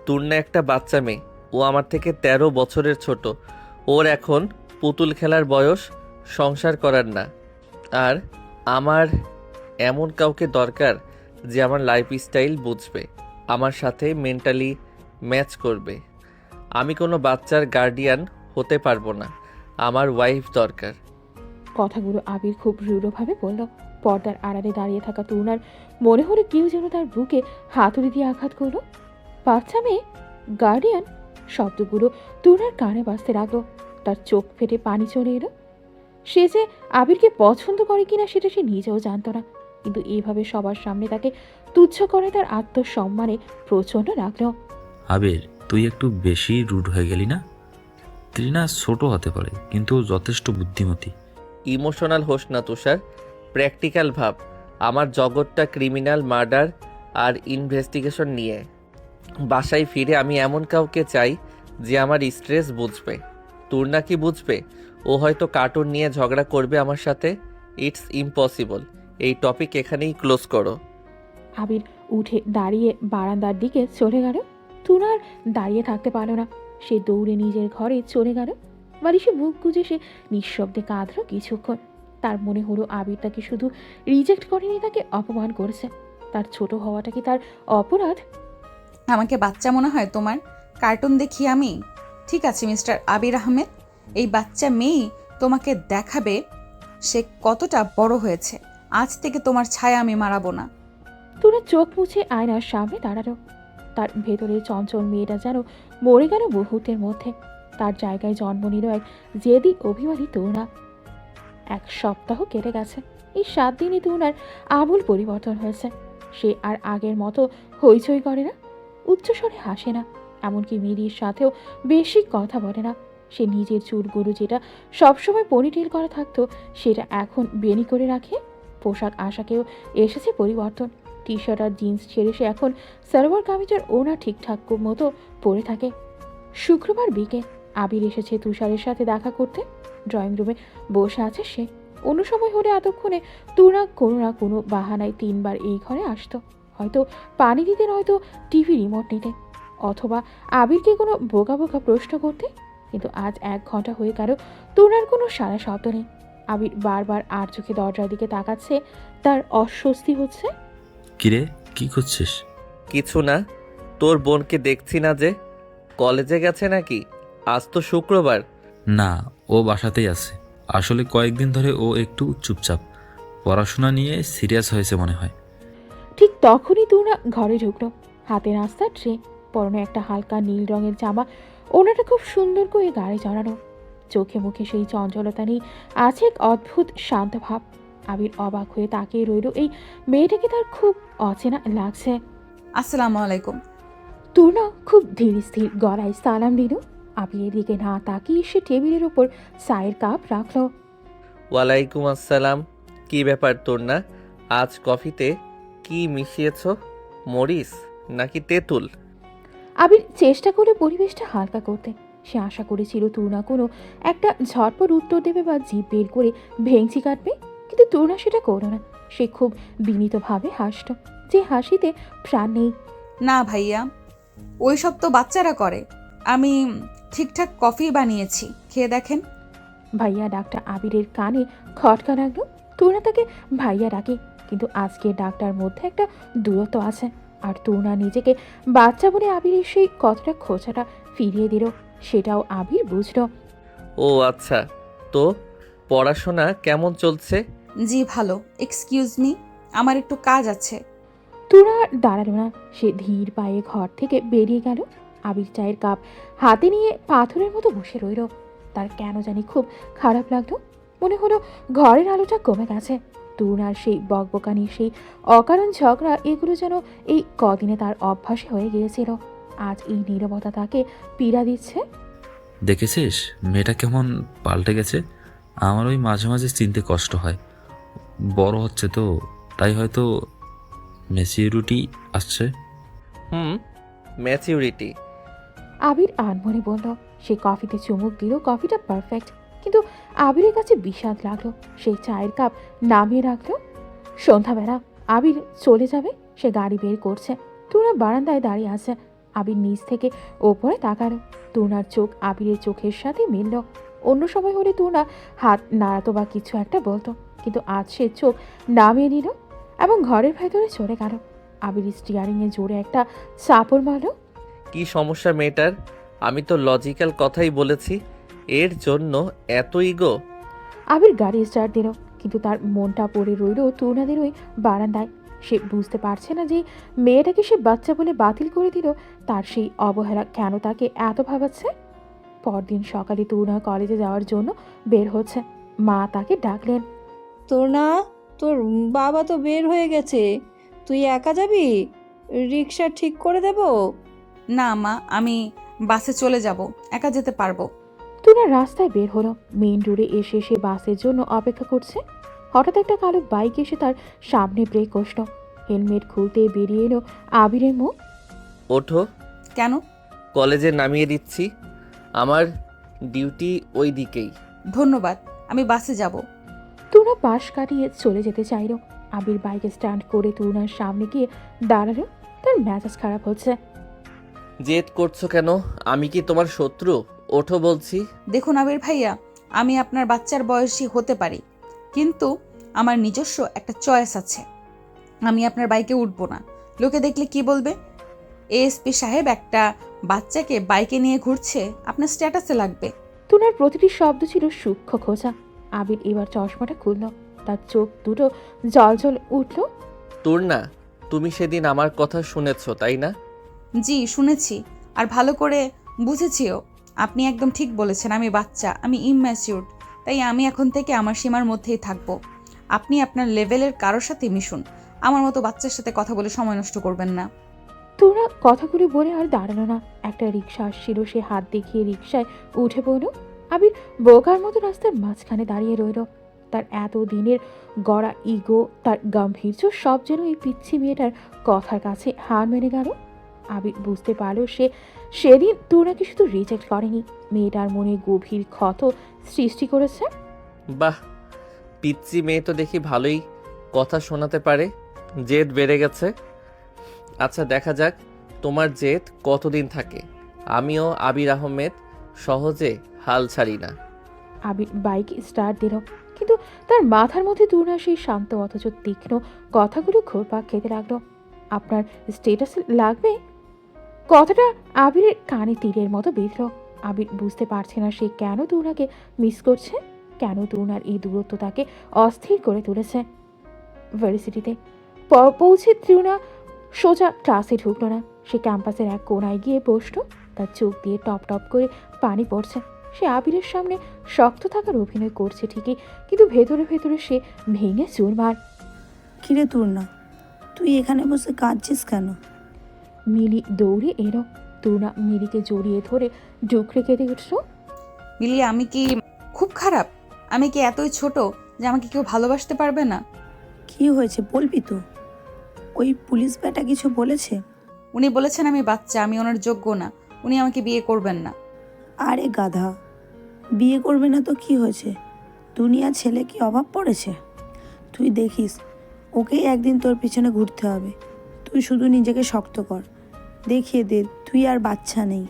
তুর্না একটা বাচ্চা মেয়ে। ও আমার থেকে 13 বছরের ছোট। ওর এখন পুতুল খেলার বয়স, সংসার করার না। আর আমার এমন কাউকে দরকার যে আমার লাইফস্টাইল বুঝবে, আমার সাথে মেন্টালি ম্যাচ করবে। আমি কোনো বাচ্চার গার্ডিয়ান হতে পারবো না, আমার ওয়াইফ দরকার। কথাগুলো আবির খুব রূঢ়ভাবে বলল। পর্দার আড়ালে দাঁড়িয়ে থাকা তুর্নার মনে হলো কেউ যেন তার বুকে হাতুড়ি দিয়ে আঘাত করলো। বাচ্চা মেয়ে, গার্ডিয়ান, শব্দগুলো তুর্নার কানে বাজতে লাগলো। তার চোখ ফেটে পানি চলে এলো। সে যে আবিরকে পছন্দ করে কিনা সেটা সে নিজেও জানত না, কিন্তু এইভাবে সবার সামনে তাকে তুচ্ছ করে তার আত্মসম্মানে প্রচণ্ড লাগলো। আবির, তুই একটু বেশি রুড হয়ে গেলি না? ত্রিনা ছোট হতে পারে, কিন্তু ও যথেষ্ট বুদ্ধিমতী। ইমোশনাল হোস না তুষার, প্র্যাকটিক্যাল ভাব। আমার জগৎটা ক্রিমিনাল, মার্ডার আর ইনভেস্টিগেশন নিয়ে। বাসায় ফিরে আমি এমন কাউকে চাই যে আমার স্ট্রেস বুঝবে। তুর্না কি বুঝবে? ও হয়তো কার্টুন নিয়ে ঝগড়া করবে আমার সাথে। It's impossible. এই টপিক এখানেই ক্লোজ করো। আবির উঠে দাঁড়িয়ে বারান্দার দিকে চলে গেল। তুনার দাঁড়িয়ে থাকতে পারল না। সে দৌড়ে নিজের ঘরে চলে গেল। বালিশে বুক গুজে সে নিঃশব্দে কাঁদল কিছুক্ষণ। তার মনে হলো আবির তাকে শুধু রিজেক্ট করেনি, তাকে অপমান করেছে। তার ছোট হওয়াটা কি তার অপরাধ? আমাকে বাচ্চা মনে হয় তোমার? কার্টুন দেখি আমি? ঠিক আছে মিস্টার আবির আহমেদ, এই বাচ্চা মেয়ে তোমাকে দেখাবে সে কতটা বড় হয়েছে। আজ থেকে তোমার ছায়া আমি মারাবো না। তুনা চোখ মুছে আয়নার সামনে দাঁড়ালো। তার ভেতরে চঞ্চল মেয়েটা যেন মরে গেল মুহূর্তের মধ্যে। তার জায়গায় জন্ম নিল এক জেদি অভিমানী তরুণা। 1 সপ্তাহ কেটে গেছে। এই 7 দিনই তরুণার আমূল পরিবর্তন হয়েছে। সে আর আগের মতো হইচই করে না, উচ্চস্বরে হাসে না, এমনকি মিরির সাথেও বেশি কথা বলে না। সে নিজের চুলগুলো যেটা সবসময় পনিটেল করা থাকতো সেটা এখন বেনি করে রাখে। পোশাক আশাকেও এসেছে পরিবর্তন। টি শার্ট আর জিন্স ছেড়ে সে এখন সালোয়ার কামিজের ওনা ঠিকঠাক মতো পরে থাকে। শুক্রবার বিকেল আবির এসেছে তুষারের সাথে দেখা করতে। ড্রয়িং রুমে বসে আছে সে। অন্য সময় হলে এতক্ষণে তুনা কোনো না কোনো বাহানায় 3 বার এই ঘরে আসতো, হয়তো পানি দিতে, নয়তো টিভি রিমোট নিতে, অথবা আবিরকে কোনো বোকা বোকা প্রশ্ন করতে। কিন্তু আজ 1 ঘন্টা হয়ে গেল তুনার কোনো সারা শব্দ নেই। আবির বারবার আর চোখে দরজার দিকে তাকাচ্ছে, তার অস্বস্তি হচ্ছে। কিরে, কি করছিস? কিছু না, তোর বোনকে দেখছি না যে। কলেজে গেছে নাকি? আজ তো শুক্রবার। না, ও বাসাতেই আছে। আসলে কয়েকদিন ধরে ও একটু চুপচাপ, পড়াশোনা নিয়ে সিরিয়াস হয়েছে মনে হয়। ঠিক তখনই তুনা ঘরে ঢুকলো। হাতে নাস্তার ট্রে, পরনে একটা হালকা নীল রঙের জামা, ওনাটা খুব সুন্দর করে গাড়ি চড়ানো। চোখে মুখে সেই চঞ্চলতা নেই, আছে এক অদ্ভুত শান্ত ভাব। আবির অবাক হয়ে তাকিয়ে রইল। এই মেয়েটাকে তার খুব অচেনা লাগছে। আসসালামু আলাইকুম। তুনা খুব ধীর স্থির গলায় সালাম দিল। আবিরের দিকে না তাকিয়ে সে টেবিলের ওপর চায়ের কাপ রাখলো। ওয়ালাইকুম আসসালাম। কি ব্যাপার তোর না? আজ কফিতে কি মিশিয়েছ? মরিচ নাকি তেঁতুল? আবির চেষ্টা করে পরিবেশটা হালকা করতে। সে আশা করেছিল তুনা কোনো একটা ঝটপট উত্তর দেবে বা জিভ বের করে ভেঙচি কাটবে, কিন্তু তুনা সেটা করল না। সে খুব বিনীতভাবে হাসল, যে হাসিতে প্রাণ নেই। না ভাইয়া, ওই সব তো বাচ্চারা করে। আমি ঠিকঠাক কফি বানিয়েছি, খেয়ে দেখেন। ভাইয়া ডাকটা আবিরের কানে খটকা লাগলো। তুনা তাকে ভাইয়া ডাকে, কিন্তু আজকে ডাকটার মধ্যে একটা দূরত্ব আছে। আর তুনা নিজেকে বাচ্চা বলে আবিরের সেই কথাটা খোঁচাটা ফিরিয়ে দিল, সেটাও আবির বুঝল। ও আচ্ছা, তো পড়াশোনা কেমন চলছে? জি ভালো। এক্সকিউজ মি, আমার একটু কাজ আছে। তুনা আর দাঁড়ালো না, সে ধীর পায়ে ঘর থেকে বেরিয়ে গেল। আবির চায়ের কাপ হাতে নিয়ে পাথরের মতো বসে রইল। তার কেন জানি খুব খারাপ লাগলো। মনে হলো ঘরের আলোটা কমে গেছে। তুনার সেই বকবকানি, সেই অকারণ ঝগড়া, এগুলো যেন এই কদিনে তার অভ্যাসে হয়ে গিয়েছিল। আজ এই নীরবতা তাকে পীড়া দিচ্ছে। দেখেছিস মেয়েটা কেমন পাল্টে গেছে? আমার ওই মাঝে মাঝে চিনতে কষ্ট হয়। বড় হচ্ছে তো, তাই হয়তো ম্যাচিউরিটি আসছে। ম্যাচিউরিটি। আবির আনমনে বলল। সে কফিতে চুমুক দিল। কফিটা পারফেক্ট, কিন্তু আবিরের কাছে বিষাদ লাগলো। সেই চায়ের কাপ নামিয়ে রাখলো। সন্ধ্যাবেলা আবির চলে যাবে, সে গাড়ি বের করছে। তুনা বারান্দায় দাঁড়িয়ে আছে। আবির নিচ থেকে ওপরে তাকালো। তুনার চোখ আবিরের চোখের সাথে মিলল। অন্য সময় হলে তুনা হাত নাড়াতো বা কিছু একটা বলতো, কিন্তু আজ সে চোখ নামিয়ে নিল এবং ঘরের ভেতরে চলে গেল। আবির স্টিয়ারিংয়ে জোরে একটা চাপড় মারল। কি সমস্যা মেয়েটার? আমি তো লজিক্যাল কথাই বলেছি, এর জন্য এত ইগো? আবির গাড়ি স্টার্ট দিল, কিন্তু তার মনটা পড়ে রইল তুনাদের ওই বারান্দায়। সে বুঝতে পারছে না যে মেয়েটাকে সে বাচ্চা বলে বাতিল করে দিল, তার সেই অবহেলা কেন তাকে এত ভাবাচ্ছে। পরদিন সকালে তুনা কলেজে যাওয়ার জন্য বের হচ্ছে। মা তাকে ডাকলেন। তোর না, তোর বাবা তো বের হয়ে গেছে, তুই একা যাবি? রিক্সা ঠিক করে দেব? না মা, আমি বাসে চলে যাব, একা যেতে পারবো। তুনা রাস্তায় বের হলো। মেইন রোডে এসে সে বাসের জন্য অপেক্ষা করছে। হঠাৎ একটা কালো বাইক এসে তার সামনে ব্রেক কষল। হেলমেট খুলতে বেরিয়ে এলো আবিরের মুখ। ওঠো। কেন? কলেজে নামিয়ে দিচ্ছি, আমার ডিউটি ওই দিকেই। ধন্যবাদ, আমি বাসে যাব। তুনা পাশ কাটিয়ে চলে যেতে চাইল। আবির বাইকে স্ট্যান্ড করে তুনার সামনে গিয়ে দাঁড়ালো। তার মেজাজ খারাপ হচ্ছে। জেদ করছো কেন? আমি কি তোমার শত্রু? ওঠো বলছি। দেখুন আবির ভাইয়া, আমি আপনার বাচ্চার বয়সী হতে পারি, কিন্তু আমার নিজস্ব একটা চয়েস আছে। আমি আপনার বাইকে উঠবো না। লোকে দেখলে কি বলবে? এএসপি সাহেব একটা বাচ্চাকে বাইকে নিয়ে ঘুরছে, আপনার স্ট্যাটাসে লাগবে। তুনার প্রতিটি শব্দ ছিল সূক্ষ্ম খোঁচা। আবির এবার চশমাটা খুলল। তার চোখ দুটো জল উঠল। তোর না, তুমি সেদিন আমার কথা শুনেছ তাই না? জি শুনেছি, আর ভালো করে বুঝেছিও। আপনি একদম ঠিক বলেছেন, আমি বাচ্চা, আমি ইমম্যাচিউরড, তাই আমি এখন থেকে আমার সীমার মধ্যেই থাকবো। আপনি আপনার লেভেলের কারোর সাথে মিশুন, আমার মতো বাচ্চার সাথে কথা বলে সময় নষ্ট করবেন না। তরুণা কথাগুলো বলে আর দাঁড়ালো না। একটা রিক্সা আসছিল, সে হাত দেখিয়ে রিক্সায় উঠে পড়ল। আবির বোকার মতো রাস্তার মাঝখানে দাঁড়িয়ে রইল। তার এত দিনের গড়া ইগো, তার গাম্ভীর্য সব যেন এই পিচ্ছি মেয়েটার কথার কাছে হার মেনে গেল। আবির বুঝতে পারল সে সেদিন তরুণাকে শুধু রিজেক্ট করেনি, মেয়েটার মনে গভীর ক্ষত সৃষ্টি করেছে। বাহ, পিচ্চি মেয়ে তো দেখি ভালোই কথা শোনাতে পারে, জেদ বেড়ে গেছে। আচ্ছা দেখা যাক তোমার জেদ কতদিন থাকে। আমিও আবির আহমেদ, সহজে হাল ছাড়ি না। আবির বাইক স্টার্ট দিল, কিন্তু তার মাথার মধ্যে তরুণা সেই শান্ত অথচ তীক্ষ্ণ কথাগুলো ঘুরপাক খেতে লাগলো। আপনার স্টেটাস লাগবে? কথাটা আবিরের কানে তীরের মতো বিঁধল। আবির বুঝতে পারছে না সে কেন তরুণাকে মিস করছে, কেন তরুণার এই দূরত্ব তাকে অস্থির করে তুলেছে। ভার্সিটিতে পৌঁছে তরুণা সোজা ক্লাসে ঢুকলো না। সে ক্যাম্পাসের এক কোনায় গিয়ে বসলো। তার চোখ দিয়ে টপ টপ করে পানি পড়ছে। সে আবিরের সামনে শক্ত থাকার অভিনয় করছে ঠিকই, কিন্তু ভেতরে ভেতরে সে ভেঙে চুরমার। কিরে তূর্ণা, তুই এখানে বসে কাঁদছিস কেন? মিলি দৌড়ে এলো। তরুণা মিলিকে জড়িয়ে ধরে ডুকরে কেঁদে উঠল। মিলি, আমি কি খুব খারাপ? আমি কি এতই ছোট যে আমাকে কেউ ভালোবাসতে পারবে না? কি হয়েছে বলবি তো? ওই পুলিশ ব্যাটা কিছু বলেছে? উনি বলেছেন আমি বাচ্চা, আমি ওনার যোগ্য না, উনি আমাকে বিয়ে করবেন না। আরে গাধা, বিয়ে করবে না তো কি হয়েছে? দুনিয়া ছেলে কি অভাব পড়েছে? তুই দেখিস, ওকেই একদিন তোর পিছনে ঘুরতে হবে। তুই শুধু নিজেকে শক্ত কর, দেখিয়ে দে তুই আর বাচ্চা নেই।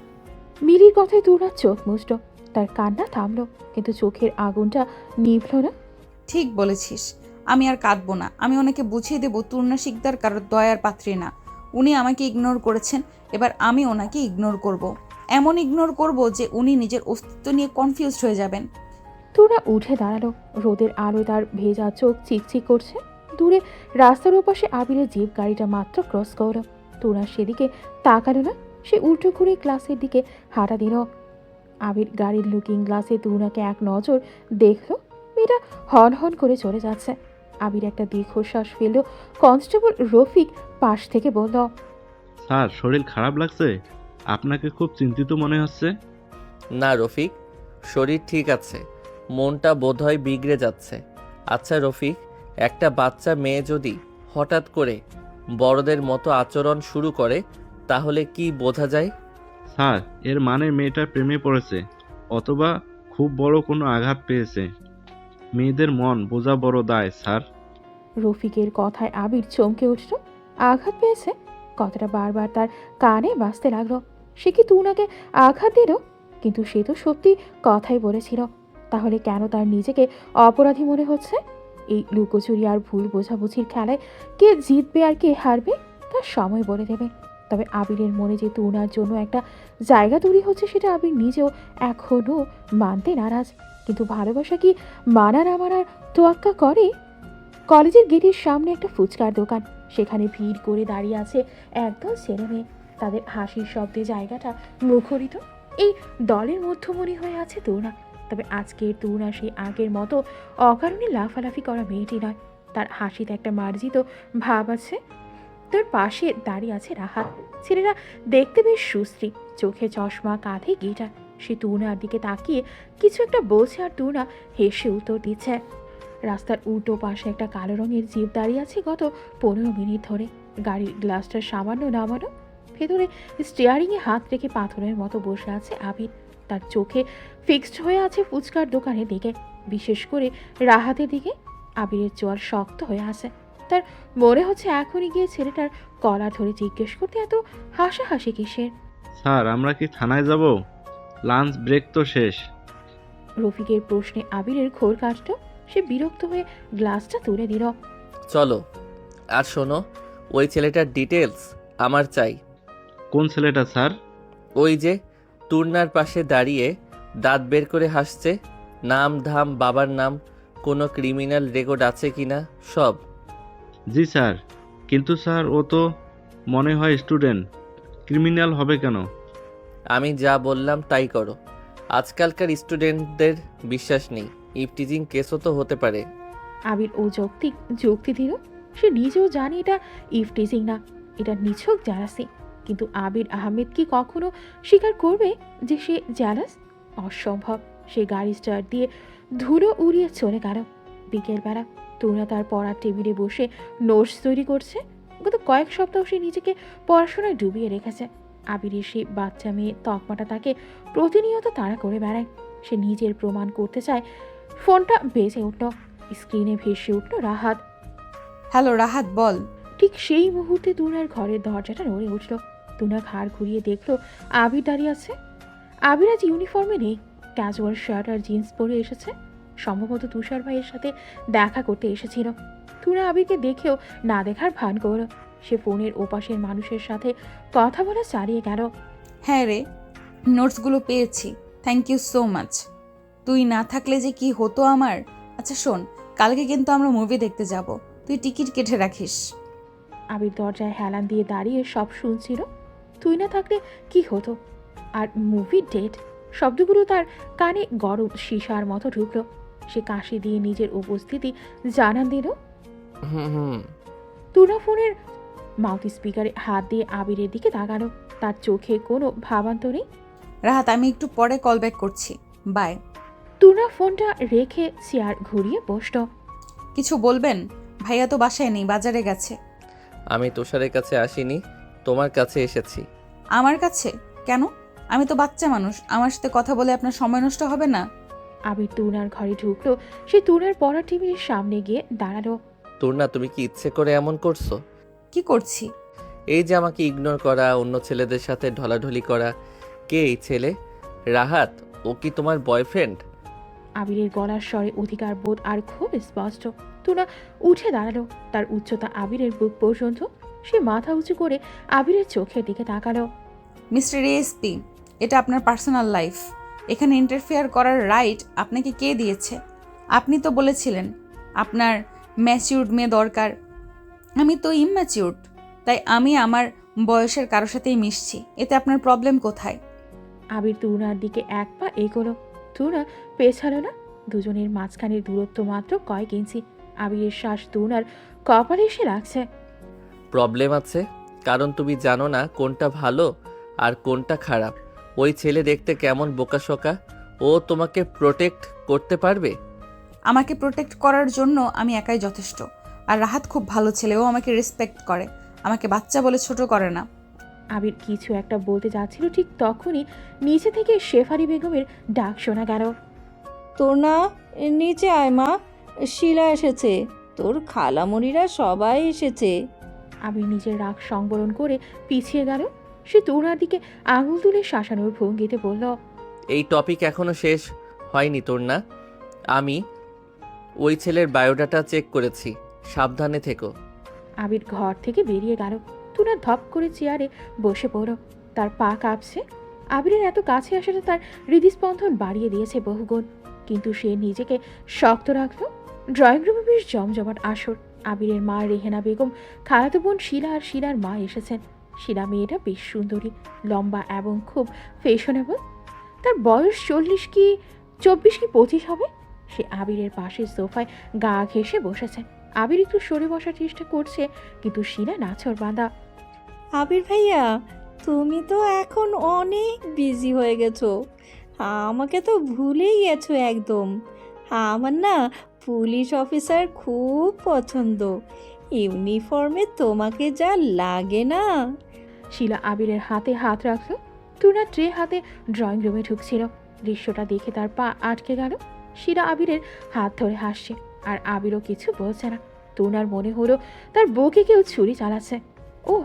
মিলির কথায় তরুণার চোখ মুছল। তার কান্না থামলো, কিন্তু চোখের আগুনটা নিভল না। ঠিক বলেছিস, আমি আর কাঁদবো না। আমি ওনাকে বুঝিয়ে দেবো তূর্ণা শিকদার কারোর দয়ার পাত্রী না। উনি আমাকে ইগনোর করেছেন, এবার আমি ওনাকে ইগনোর করব। এমন ইগনোর করব যে উনি নিজের অস্তিত্ব নিয়ে কনফিউজড হয়ে যাবেন। তরুণা উঠে দাঁড়ালো। রোদের আলোয় তার ভেজা চোখ চিকচিক করছে। দূরে রাস্তার ওপাশে আবিরের জিপ গাড়িটা মাত্র ক্রস করল। তরুণা সেদিকে তাকালো না। সে উল্টো ঘুরে ক্লাসের দিকে হাঁটা দিল। আবির গাড়ির লুকিং গ্লাসে তরুণাকে এক নজর দেখলো। মেয়েটা হন হন করে চলে যাচ্ছে। আবির একটা দীর্ঘশ্বাস ফেলল। কনস্টেবল রফিক পাশ থেকে বলল, স্যার, শরীর খারাপ লাগছে? আপনাকে খুব চিন্তিত মনে হচ্ছে। না রফিক, শরীর ঠিক আছে, মনটা বোধহয় বিগড়ে যাচ্ছে। আচ্ছা রফিক, একটা বাচ্চা মেয়ে যদি হঠাৎ করে বড়দের মতো আচরণ শুরু করে তাহলে কি বোঝা যায়? স্যার, এর মানে মেয়েটা প্রেমে পড়েছে অথবা খুব বড় কোনো আঘাত পেয়েছে। মেয়েদের মন বোঝা বড় দায় স্যার। রফিকের কথায় আবির চমকে উঠল। আঘাত পেয়েছে, কথাটা বারবার তার কানে বাজতে লাগলো। সে কি তরুণাকে আঘাত দিল? কিন্তু সে তো সত্যি কথাই বলেছিল। তাহলে কেন তার নিজেকে অপরাধী মনে হচ্ছে? এই লুকোচুরি আর ভুল বোঝাবুঝির খেলায় কে জিতবে আর কে হারবে তার সময় বলে দেবে। তবে আবিরের মনে যে তরুণার জন্য একটা জায়গা তৈরি হচ্ছে সেটা আবির নিজেও এখনও মানতে নারাজ। কিন্তু ভালোবাসা কি মানা না মানার তোয়াক্কা করে? কলেজের গেটের সামনে একটা ফুচকার দোকান। সেখানে ভিড় করে দাঁড়িয়ে আছে একদল ছেলে মেয়ে। তাদের হাসির শব্দে জায়গাটা মুখরিত। এই দলের মধ্যমণি হয়ে আছে তরুণা। তবে আজকের তরুণা সেই আগের মতো অকারণে লাফালাফি করা মেয়েটি নয়। তার হাসিতে একটা মার্জিত ভাব আছে। তার পাশে দাঁড়িয়ে আছে রাহাত। ছেলেরা দেখতে বেশ সুশ্রী, চোখে চশমা, কাঁধে গিটার। সে তরুণার দিকে তাকিয়ে কিছু একটা বলছে আর তরুণা হেসে উত্তর দিচ্ছে। রাস্তার উল্টো পাশে একটা কালো রঙের জিপ দাঁড়িয়ে আছে গত 15 মিনিট ধরে। গাড়ির গ্লাসটা সামান্য নামানো। ভেতরে স্টিয়ারিংয়ে হাত রেখে পাথরের মতো বসে আছে আবির। তার চোখে ফিক্সড হয়ে আছে ফুচকার দোকানের দিকে, বিশেষ করে রাহাতের দিকে। আবিরের চোয়াল শক্ত হয়ে আছে। তার মনে হচ্ছে এখনই গিয়ে ছেলেটার কলার ধরে জিজ্ঞেস করতে এত হাসাহাসি কিসের। স্যার, আমরা কি থানায় যাব? লাঞ্চ ব্রেক তো শেষ। রফিকের প্রশ্নে আবিরের ঘোর কাটল। সে বিরক্ত হয়ে গ্লাসটা তুলে দিল। চলো। আর শোনো, ওই ছেলেটার ডিটেলস আমার চাই। কোন ছেলেটা স্যার? ওই যে তূর্ণার পাশে দাঁড়িয়ে দাঁত বের করে হাসছে। নাম ধাম, বাবার নাম, কোনো ক্রিমিনাল রেকর্ড আছে কিনা সব। জি স্যার, কিন্তু স্যার ও তো মনে হয় স্টুডেন্ট, ক্রিমিনাল হবে কেন? আমি যা বললাম তাই করো। আজকালকার স্টুডেন্টদের বিশ্বাস নেই, ইভটিজিং কেসও তো হতে পারে। আবির ও যুক্তি দিল। সে নিজেও জানে এটা ইফটিজিং না, এটা নিছক জ্যালাসি। কিন্তু আবির আহমেদ কি কখনো স্বীকার করবে যে সে জ্যালাস? অসম্ভব। সে গাড়ি স্টার্ট দিয়ে ধুলো উড়িয়ে চলে গেল। বিকেলবেলা তুনা তার পড়ার টেবিলে বসে নোটস তৈরি করছে। গত কয়েক সপ্তাহ সে নিজেকে পড়াশোনায় ডুবিয়ে রেখেছে। আবিরের সেই বাচ্চা মেয়ে তকমাটা তাকে প্রতিনিয়ত তাড়া করে বেড়ায়। সে নিজের প্রমাণ করতে চায়। ফোনটা বেজে উঠল। স্ক্রিনে ভেসে উঠল রাহাত। হ্যালো রাহাত, বল। ঠিক সেই মুহূর্তে তুনার ঘরের দরজাটা নড়ে উঠল। তুনা ঘাড় ঘুরিয়ে দেখলো আবির দাঁড়িয়ে আছে। আবির আজ ইউনিফর্মে নেই, ক্যাজুয়াল শার্ট আর জিন্স পরে এসেছে। সম্ভবত তুষার ভাইয়ের সাথে দেখা করতে এসেছিল। তুনা আবিরকে দেখেও না দেখার ভান করল। সে ফোনের ওপাশের মানুষের সাথে কথা বলা চালিয়ে গেল। হ্যাঁ রে, নোটসগুলো পেয়েছি, থ্যাংক ইউ সো মাচ। তুই না থাকলে যে কি হতো আমার। আচ্ছা শোন, কালকে কিন্তু আমরা মুভি দেখতে যাব, তুই টিকিট কেটে রাখিস। আবির দরজায় হেলান দিয়ে দাঁড়িয়ে সব শুনছিল। তুই না থাকলে কি হতো আর মুভি ডেট, শব্দগুলো তার কানে গরম সীসার মতো ঢুকলো। সে কাশি দিয়ে নিজের উপস্থিতি জানান দিল। হুম। তুনা ফোনের মাউথ স্পিকারে হাত দিয়ে আবিরের দিকে তাকালো। তার চোখে কোনো ভাবান্তর নেই। রাহাত, আমি একটু পরে কল ব্যাক করছি, বাই। তুনা ফোনটা রেখে চেয়ার ঘুরিয়ে বসল। কিছু বলবেন? ভাইয়া তো বাসায় নেই, বাজারে গেছে। আমি তুষারের কাছে আসিনি, তোমার কাছে এসেছি। আমার কাছে কেন? আমি তো বাচ্চা মানুষ, আমার সাথে কথা বলে আপনার সময় নষ্ট হবে না। আবির তুনার ঘরে ঢুকলো। সে তুনার পড়ার টেবিলের সামনে গিয়ে দাঁড়ালো। তুর্না, তুমি কি ইচ্ছে করে এমন করছো? কি করছি? এই যে আমাকে ইগনোর করা, অন্য ছেলেদের সাথে ঢলাঢলি করা। কে এই ছেলে? রাহাত, ও কি তোমার বয়ফ্রেন্ড? আবিরের গলার স্বরে অধিকার বোধ আর খুব স্পষ্ট। তুনা উঠে দাঁড়ালো। তার উচ্চতা আবিরের বুক পর্যন্ত। সে মাথা উঁচু করে আবিরের চোখের দিকে তাকালো। মিস্টার এএসপি, এটা আপনার পার্সোনাল লাইফ, এখানে ইন্টারফেয়ার করার রাইট আপনাকে কে দিয়েছে? আপনি তো বলেছিলেন আপনার ম্যাচিউরড মেয়ে দরকার। আমি তো ইম্যাচিউরড, তাই আমি আমার বয়সের কারোর সাথেই মিশছি, এতে আপনার প্রবলেম কোথায়? আবির তুনার দিকে এক পা এগোলো। তুনা পেছালো না। দুজনের মাঝখানের দূরত্ব মাত্র কয়েক ইঞ্চি। আবিরের শ্বাস তুনার কপালে এসে লাগছে। প্রবলেম আছে, কারণ তুমি জানো না কোনটা ভালো আর কোনটা খারাপ। ওই ছেলে দেখতে কেমন বোকাশোকা, ও তোমাকে প্রোটেক্ট করতে পারবে? আমাকে প্রোটেক্ট করার জন্য আমি একাই যথেষ্ট। আর রাহাত খুব ভালো ছেলে, ও আমাকে রেসপেক্ট করে, আমাকে বাচ্চা বলে ছোট করে না। আবির কিছু একটা বলতে যাচ্ছিল, ঠিক তখনই নিচে থেকে শেফালি বেগমের ডাক শোনা গেল। তোর না নিচে আয় মা, শিলা এসেছে, তোর খালামণিরা সবাই এসেছে। আবির নিজের রাগ সংবরণ করে পিছিয়ে গেল। সে তুনার দিকে আঙুল তুলে শাসানোর ভঙ্গিতে বলল, এই টপিক এখনো শেষ হয়নি তুর্না। আমি ওই ছেলের বায়োডাটা চেক করেছি, সাবধানে থেকো। আবির ঘর থেকে বেরিয়ে গেল। তুনা ধপ করে চেয়ারে বসে পড়ল। তার পা কাঁপছে। আবিরের এত কাছে আসাটা তার হৃদস্পন্দন বাড়িয়ে দিয়েছে বহুগুণ। কিন্তু সে নিজেকে শক্ত রাখল। ড্রয়িং রুমে বেশ জমজমাট আসর। আবিরের মা রেহেনা বেগম, খালাতো বোন শিলা আর শিলার মা এসেছেন। শিলা মেয়েটা বেশ সুন্দরী, লম্বা এবং খুব ফ্যাশনেবল। তার বয়স 24 কি 25 হবে। সে আবিরের পাশের সোফায় গা ঘেঁষে বসেছে। আবির একটু সরে বসার চেষ্টা করছে, কিন্তু শিলা নাছর বাঁধা। আবির ভাইয়া, তুমি তো এখন অনেক বিজি হয়ে গেছো, আমাকে তো ভুলেই গেছো একদম। আমার না পুলিশ অফিসার খুব পছন্দ, ইউনিফর্মে তোমাকে যা লাগে না। শিলা আবিরের হাতে হাত রাখলো। তুনা ট্রে হাতে ড্রয়িং রুমে ঢুকছিল। দৃশ্যটা দেখে তার পা আটকে গেল। শিলা আবিরের হাত ধরে হাসছে, আর আবিরও কিছু বলছে না। তুনার মনে হলো তার বউকে কেউ ছুরি চালাচ্ছে। ও,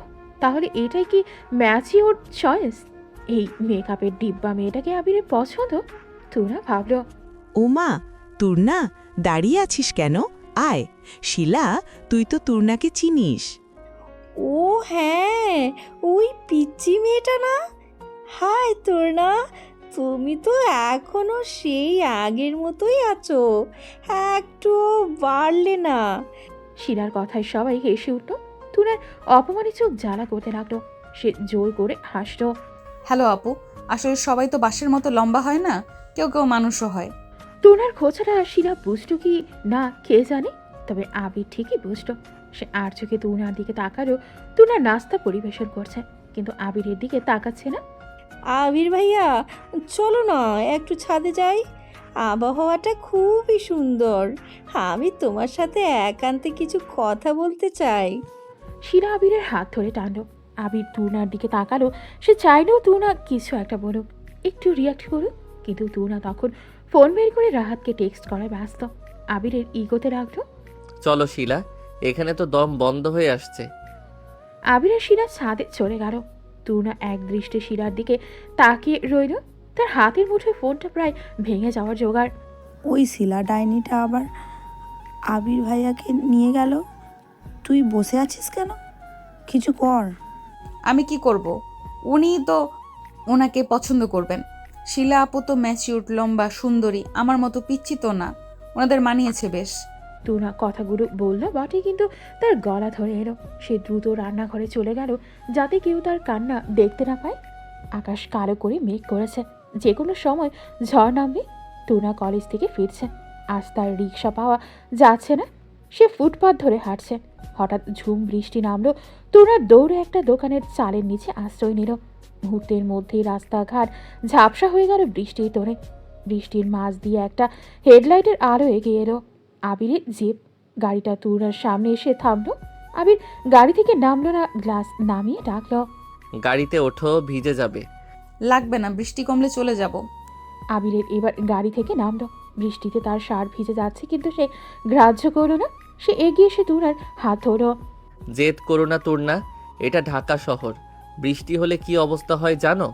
তাহলে এটাই কি ম্যাচিওর চয়েস? এই মেকআপের ডিব্বা মেয়েটাকে আবিরের পছন্দ? তুনা ভাবলো। ওমা, তুর্না, দাঁড়িয়ে আছিস কেন? আয়। শিলা, তুই তো তুর্নাকে চিনিস। ও হ্যাঁ, ওই পিচ্চি মেয়েটা না। হাই তোরনা, তুমি তো এখনো সেই আগের মতোই আছো, একটুও বাড়লে না। শিলার কথায় সবাই হেসে উঠল। তুনার অপমানে চোখ জ্বালা করতে লাগলো। সে জোর করে হাসল। হ্যালো আপু, আসলে সবাই তো বাঁশের মতো লম্বা হয় না, কেউ কেউ মানুষও হয়। তুনার খোঁচাটা শিলা বুঝতো কি না কে জানে, তবে আবির ঠিকই বুঝতো। সে আর চোখে তুনার দিকে তাকালো। তুনার নাস্তা পরিবেশন করছে, কিন্তু আবিরের দিকে তাকাচ্ছে না। আবির ভাইয়া, চলো না একটু ছাদে যাই, আবহাওয়াটা খুবই সুন্দর। আমি তোমার সাথে একান্তে কিছু কথা বলতে চাই। শিলা আবিরের হাত ধরে টানলো। আবির তুনার দিকে তাকালো। সে চাইলেও তুনা কিছু একটা বলুক, একটু রিয়াক্ট করুক, কিন্তু তুনা তখন ফোন বের করে রাহাতকে টেক্সট করায় ব্যস্ত। আবিরের ইগোতে রাখলো। চলো শিলা, এখানে তো দম বন্ধ হয়ে আসছে। আবিরের শিলা ছাদে চলে গেল। তুনা এক দৃষ্টে শিলার দিকে তাকিয়ে রইল। তার হাতের মুঠোয় ফোনটা প্রায় ভেঙে যাওয়ার জোগাড়। ওই শিলা ডাইনিটা আবার আবির ভাইয়াকে নিয়ে গেল। তুই বসে আছিস কেন? কিছু কর। আমি কি করব? উনিই তো ওনাকে পছন্দ করবেন। শিলা আপু তো ম্যাচিউর, লম্বা, সুন্দরী, আমার মতো পিচ্ছি তো না। ওনাদের মানিয়েছে বেশ। তুনা কথাগুলো বলল বটে, কিন্তু তার গলা ধরে এলো। সে দ্রুত রান্নাঘরে চলে গেল, যাতে কেউ তার কান্না দেখতে না পায়। আকাশ কালো করে মেঘ করেছে, যে কোনো সময় ঝড় নামবে। তুনা কলেজ থেকে ফিরছে, আজ তার রিক্সা পাওয়া যাচ্ছে না। সে ফুটপাথ ধরে হাঁটছে। হঠাৎ ঝুম বৃষ্টি নামলো। তুনা দৌড়ে একটা দোকানের চালের নিচে আশ্রয় নিল। মুহূর্তের মধ্যেই রাস্তাঘাট ঝাপসা হয়ে গেল বৃষ্টির তোড়ে। বৃষ্টির মাঝ দিয়ে একটা হেডলাইটের আলো এগিয়ে এলো। আবিরের জিপ। গাড়িটা তুরার সামনে এসে থামলো। আবির গাড়ি থেকে নামলো না, গ্লাস নামিয়ে ডাকলো। গাড়িতে ওঠো, ভিজে যাবে। লাগবে না, বৃষ্টি কমলে চলে যাব। আবিরের এবার গাড়ি থেকে নামলো। বৃষ্টিতে তার শার্ট ভিজে যাচ্ছে, কিন্তু সে গ্রাহ্য করলো না। সে এগিয়ে এসে তুরার হাত ধরো। জেদ করো না তুর্না, এটা ঢাকা শহর। বৃষ্টি হলে কি অবস্থা হয় জানো?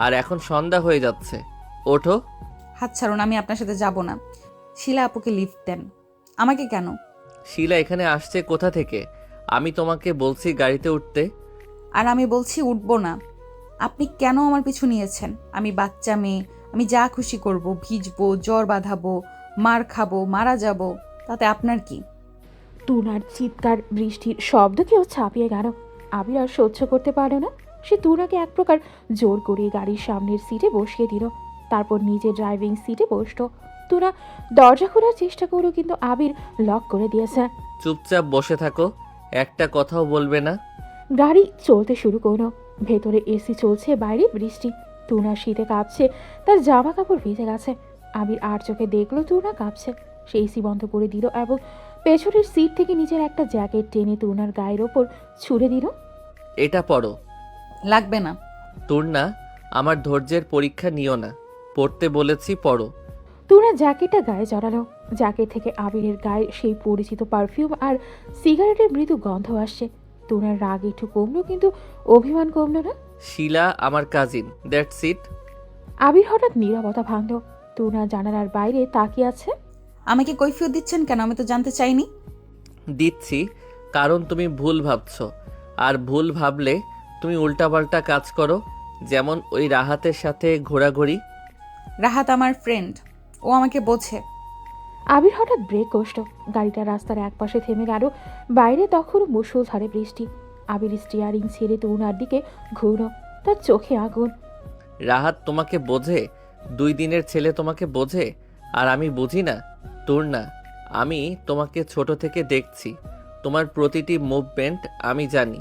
আর এখন সন্ধ্যা হয়ে যাচ্ছে। ওঠো। হাত ছাড়ুন, আমি আপনার সাথে যাব না। শিলা আপুকে লিফট দেন। আমাকে কেন? শিলা এখানে আসছে কোথা থেকে? আমি তোমাকে বলছি গাড়িতে উঠতে। আর আমি বলছি উঠবো না। আপনি কেন আমার পিছু নিয়েছেন? আমি বাচ্চা মেয়ে, আমি যা খুশি করব, ভিজবো, জ্বর বাঁধাবো, মার খাবো, মারা যাব, তাতে আপনার কি? তুনার চিৎকার বৃষ্টির শব্দকেও ছাপিয়ে গেল। আবির আর সহ্য করতে পারল না। সে তুনাকে এক প্রকার জোর করে গাড়ির সামনের সিটে বসিয়ে দিল, তারপর নিজে ড্রাইভিং সিটে বসলো। তুনা দরজা খোলার চেষ্টা করলো, কিন্তু আবির লক করে দিয়েছে। চুপচাপ বসে থাকো, একটা কথাও বলবে না। গাড়ি চলতে শুরু করলো। ভেতরে এসি চলছে, বাইরে বৃষ্টি। তুনা শীতে কাঁপছে, তার জামা কাপড় ভিজে গেছে। আবির আর চোখে দেখলো তুনা কাঁপছে। সে এসি বন্ধ করে দিল এবং পেছনের সিট থেকে নিজের একটা জ্যাকেট টেনে তুনার গায়ের ওপর ছুঁড়ে দিল। এটা পড়ো। লাগবে না। তুর্না, আমার ধৈর্যের পরীক্ষা নিও না। পড়তে বলেছি, পড়ো। তুনা জ্যাকেটটা গায়ে জড়ালো। জ্যাকেট থেকে আবিরের গায়ে সেই পরিচিত পারফিউম আর সিগারেটের মৃদু গন্ধ আসছে। তুনার রাগ একটু কমলো, কিন্তু অভিমান কমলো না। শিলা আমার কাজিন, দ্যাটস ইট। আবির হঠাৎ নীরবতা ভাঙল। তুনা জানালার বাইরে তাকিয়ে আছে। আমাকে কৈফিয়ত দিচ্ছেন কেন? আমি তো জানতে চাইনি। দিচ্ছি, কারণ তুমি ভুল ভাবছো। আর ভুল ভাবলে তুমি উল্টাপাল্টা কাজ করো, যেমন ওই রাহাতের সাথে ঘোরাঘুরি। রাহাত আমার ফ্রেন্ড, ও আমাকে বোঝে। আবির হঠাৎ ব্রেক কষল। গাড়িটা রাস্তার একপাশে থেমে গেল। বাইরে তখনও মুষলধারে বৃষ্টি। আবির স্টিয়ারিং ছেড়ে তুনার দিকে ঘুরল। তার চোখে আগুন। রাহাত তোমাকে বোঝে? 2 দিনের ছেলে তোমাকে বোঝে, আর আমি বুঝি না? তুর্না, আমি তোমাকে ছোট থেকে দেখছি, তোমার প্রতিটি মুভমেন্ট আমি জানি।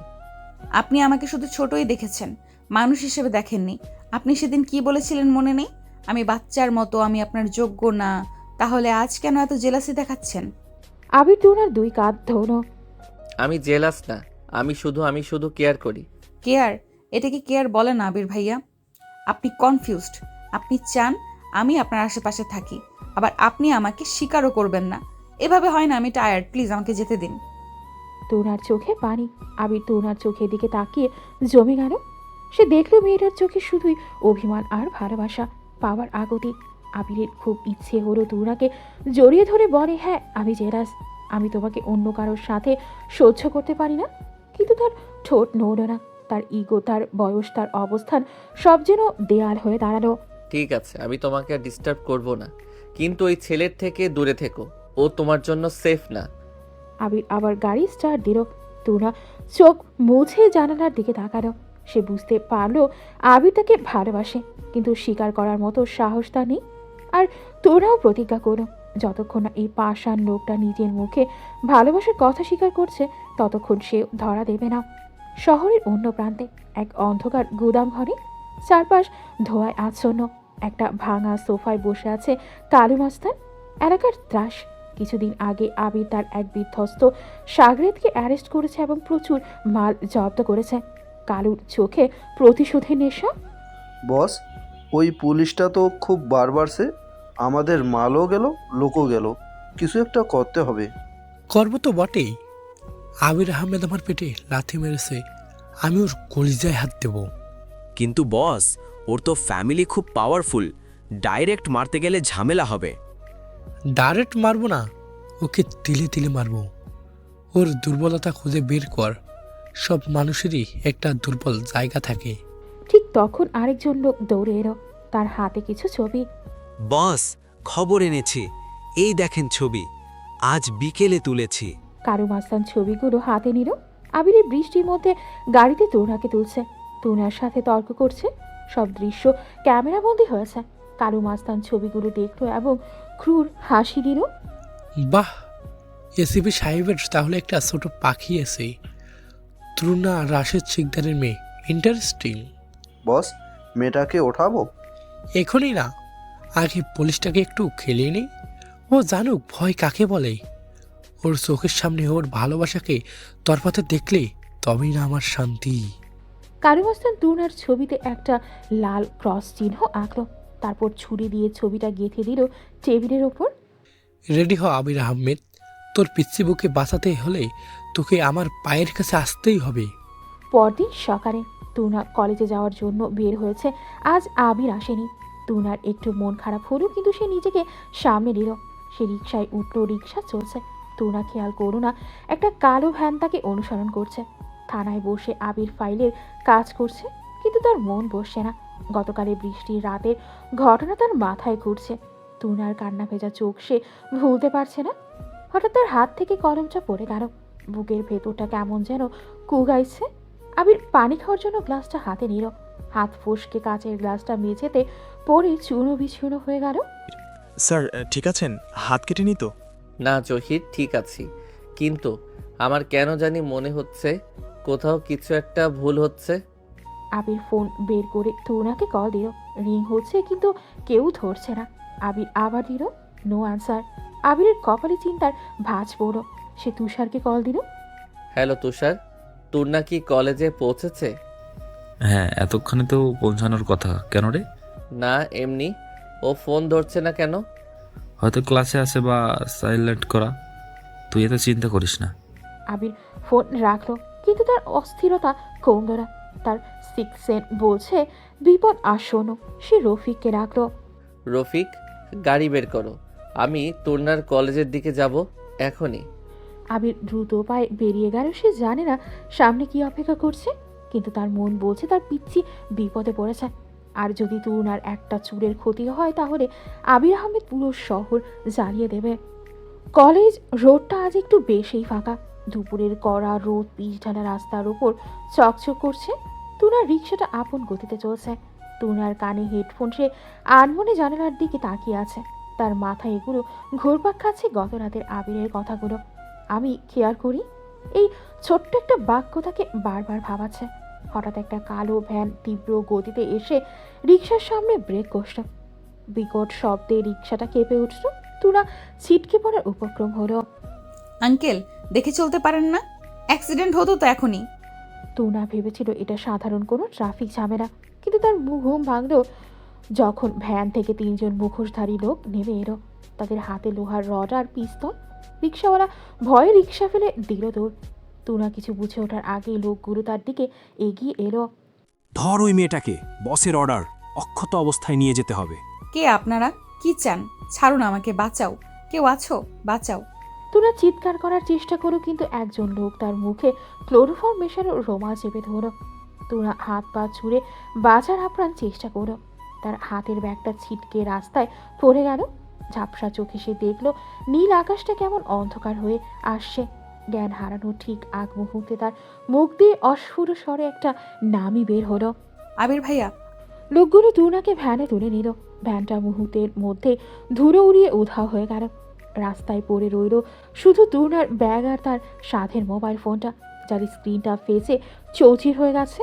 আপনি আমাকে শুধু ছোটই দেখেছেন, মানুষ হিসেবে দেখেননি। আপনি সেদিন কি বলেছিলেন মনে নেই? আমি বাচ্চার মতো, আমি আপনার যোগ্য না। তাহলে আজ কেন এত জেলাসি দেখাচ্ছেন? আবির তুনার 2 কাঁধ ধরল। আমি জেলাস না, আমি শুধু কেয়ার করি। কেয়ার? এটাকে কেয়ার বলে না আবির ভাইয়া। আপনি কনফিউজড। আপনি চান আমি আপনার আশেপাশে থাকি, আবার আপনি আমাকে স্বীকারও করবেন না। এভাবে হয় না। আমি টায়ার্ড, প্লিজ আমাকে যেতে দিন। তুনার চোখে পানি। আবির তুনার চোখের দিকে তাকিয়ে জমে গেল। সে দেখল মেয়েটার চোখে শুধুই অভিমান আর ভালোবাসা, পাওয়ার আগতি। আবিরের খুব ইচ্ছে হলো তুনাকে জড়িয়ে ধরে বলে, হ্যাঁ আমি জেলাস, আমি তোমাকে অন্য কারোর সাথে সহ্য করতে পারি না। কিন্তু তার ঠোঁট নড়ল না। তার ইগো, তার বয়স, তার অবস্থান সব যেন দেয়াল হয়ে দাঁড়ালো। ঠিক আছে, আমি তোমাকে আর ডিস্টার্ব করব না, কিন্তু ওই ছেলের থেকে দূরে থেকো, ও তোমার জন্য সেফ না। আবির আবার গাড়ি স্টার্ট দিল। তুনা চোখ মুছে জানালার দিকে তাকালো। সে বুঝতে পারলো আবির তাকে ভালোবাসে, কিন্তু স্বীকার করার মতো সাহস তার নেই। আর তোরাও প্রতিজ্ঞা করো, যতক্ষণ না এই পাষাণ লোকটা নিজের মুখে ভালোবাসার কথা স্বীকার করছে ততক্ষণ সে ধরা দেবে না। শহরের অন্য প্রান্তে এক অন্ধকার গুদাম ঘরে চারপাশ ধোঁয়ায় আচ্ছন্ন একটা ভাঙা সোফায় বসে আছে কালু মাস্তান। এলাকার ত্রাস। কিছুদিন আগে আবির তার এক বিধ্বস্ত সাগরেদকে অ্যারেস্ট করেছে এবং প্রচুর মাল জব্দ করেছে। কালুর চোখে প্রতিশোধের নেশা। বস, ওই পুলিশটা তো খুব বাড়ছে। আমাদের মালও গেল, লোকও গেল। কিছু একটা করতে হবে। করব তো বটেই। আবির আহমেদ আমার পেটে লাথি মেরেছে, আমি ওর কলিজায় হাত দেব। কিন্তু বস, ওর তো ফ্যামিলি খুব পাওয়ারফুল, ডাইরেক্ট মারতে গেলে ঝামেলা হবে। ডাইরেক্ট মারবো না, ওকে তিলে তিলে মারবো। ওর দুর্বলতা খুঁজে বের কর। সব মানুষেরই একটা দুর্বল জায়গা থাকে। ঠিক তখন আরেকজন লোক দৌড়ে এলো, তার হাতে কিছু ছবি। বস, খবর এনেছি, এই দেখেন ছবি, আজ বিকেলে তুলেছি। কালু মাস্তান ছবিগুলো হাতে নিল। আবিরের বৃষ্টির মধ্যে গাড়িতে তুনাকে তুলছে, তুনার সাথে তর্ক করছে। সব দৃশ্য ক্যামেরাবন্দি হয়েছে। কালু মাস্তান ছবিগুলো দেখলো এবং ক্রুর হাসি দিল। বাহ, এসিপি সাহেবের তাহলে একটা ছোট পাখি আছে। তরুণা রাশেদ শিকদারের মেয়ে, ইন্টারেস্টিং। বস, মেয়েটাকে ওঠাবো? এখনই না, আগে পুলিশটাকে একটু খেলিয়ে নিই। ও জানুক ভয় কাকে বলে। ওর চোখের সামনে ওর ভালোবাসাকে তরপাতে দেখলে তবেই না আমার শান্তি। কালু মাস্তান তুনার ছবিতে একটা লাল ক্রস চিহ্ন আঁকলো, তারপর ছুরি দিয়ে ছবিটা গেঁথে দিল টেবিলের ওপর। রেডি হ আবির আহমেদ, তোর পিচ্ছি বুকে বাঁচাতে হলে তোকে আমার পায়ের কাছে আসতেই হবে। পরদিন সকালে তুনা কলেজে যাওয়ার জন্য বের হয়েছে। আজ আবির আসেনি। তুনার একটু মন খারাপ হলো, কিন্তু সে নিজেকে সামনে নিল। সে রিকশায় উঠলো, রিকশা চলছে। তুনা খেয়াল করলো না একটা কালো ভ্যান তাকে অনুসরণ করছে। থানায় বসে আবির ফাইলের কাজ করছে, কিন্তু তার মন বসছে না। গতকালের বৃষ্টির রাতের ঘটনা তার মাথায় ঘুরছে। তুনার কান্না ভেজা চোখ সে ভুলতে পারছে না। হঠাৎ তার হাত থেকে কলমটা পড়ে গেল। বুকের ভেতরটা কেমন যেন কুগাইছে। আবির পানি খাওয়ার জন্য গ্লাসটা হাতে নিল। হাত ফসকে কাচের গ্লাসটা মেঝেতে পড়ে চূর্ণ বিচূর্ণ হয়ে গেল। স্যার ঠিক আছেন? হাত কেটে নি তো? না জহির, ঠিক আছি, কিন্তু আমার কেন জানি মনে হচ্ছে কোথাও কিছু একটা ভুল হচ্ছে। আবির ফোন বের করে তুনাকে কল দিল। রিং হচ্ছে, কিন্তু কেউ ধরছে না। আবির আবার দিল, নো আনসার। আবিরের কপালে চিন্তার ভাঁজ পড়ল। সে তুষারকে কল দিল। হ্যালো তুষার, তোর নাকি কলেজে পৌঁছেছে? হ্যাঁ, এতক্ষণে তো পৌঁছানোর কথা। কেন রে? না এমনি। ও ফোন ধরছে না কেন? হয়তো ক্লাসে আছে বা সাইলেন্ট করা। তুই এত চিন্তা করিস না। আবির ফোন রাখলো, কিন্তু তার অস্থিরতা কমল না। তার সিক্স সেন্স বলছে বিপদ আসন্ন। সে রফিককে রাখলো। রফিক, গাড়ি বের করো, আমি তুর্নার কলেজের দিকে যাব এখনই। আবির দ্রুত পায়ে বেরিয়ে গেল। সে জানে না সামনে কি অপেক্ষা করছে, কিন্তু তার মন বলছে তার পিচ্ছি বিপদে পড়েছে। আর যদি তুনার একটা চুলের ক্ষতি হয় তাহলে আবির আহমেদ পুরো শহর জ্বালিয়ে দেবে। কলেজ রোডটা আজ একটু বেশিই ফাঁকা। দুপুরের কড়া রোদ পিচ ঢালা রাস্তার ওপর চকচক করছে। তুনার রিক্সাটা আপন গতিতে চলছে। তুনার কানে হেডফোন, সে আনমনে জানালার দিকে তাকিয়ে আছে। তার মাথায় এগুলো ঘুরপাক খাচ্ছে গত রাতের আবিরের কথাগুলো। আমি খেয়াল করি, এই ছোট্ট একটা বাক্য তাকে বারবার ভাবাচ্ছে। হঠাৎ একটা কালো ভ্যান তীব্র গতিতে এসে রিক্সার সামনে ব্রেক কষল। বিকট শব্দে রিক্সাটা কেঁপে উঠল। তুনা ছিটকে পড়ার উপক্রম হলো। আঙ্কেল, দেখে চলতে পারেন না? অ্যাক্সিডেন্ট হতো তো এখনই। তুনা ভেবেছিল এটা সাধারণ কোনো ট্রাফিক ঝামেলা, কিন্তু তার ঘুম ভাঙল যখন ভ্যান থেকে তিনজন মুখোশধারী লোক নেমে এলো। তাদের হাতে লোহার রড আর পিস্তল। রিক্সাওয়ালা ভয়ে রিক্সা ফেলে দিল দৌড়। তুনা কিছু বুঝে ওঠার আগেই লোকগুলো তার দিকে এগিয়ে এলো। ধর ওই মেয়েটাকে, বসের অর্ডার, অক্ষত অবস্থায় নিয়ে যেতে হবে। কে আপনারা? কি চান? ছাড়ুন আমাকে, বাঁচাও। কেউ আছো? বাঁচাও। তুনা চিৎকার করার চেষ্টা করো, কিন্তু একজন লোক তার মুখে ক্লোরোফর্ম মেশানো রোমাল চেপে ধরো। তুনা হাত পা ছুঁড়ে বাঁচার আপ্রাণ চেষ্টা করো। তার হাতের ব্যাগটা ছিটকে রাস্তায় পড়ে গেল। ঝাপসা চোখে সে দেখলো নীল আকাশটা কেমন অন্ধকার হয়ে আসছে। জ্ঞান হারানোর ঠিক আগ মুহূর্তে তার মুখ দিয়ে অস্ফুট স্বরে একটা নামই বের হলো। আবির ভাইয়া। লোকগুলো তুর্নাকে ভ্যানে তুলে নিল। ভ্যানটা মুহূর্তের মধ্যে ধুলো উড়িয়ে উধাও হয়ে গেল। রাস্তায় পড়ে রইল শুধু তুর্নার ব্যাগ আর তার সাথের মোবাইল ফোনটা, যার স্ক্রিনটা ফেসে চৌচির হয়ে গেছে।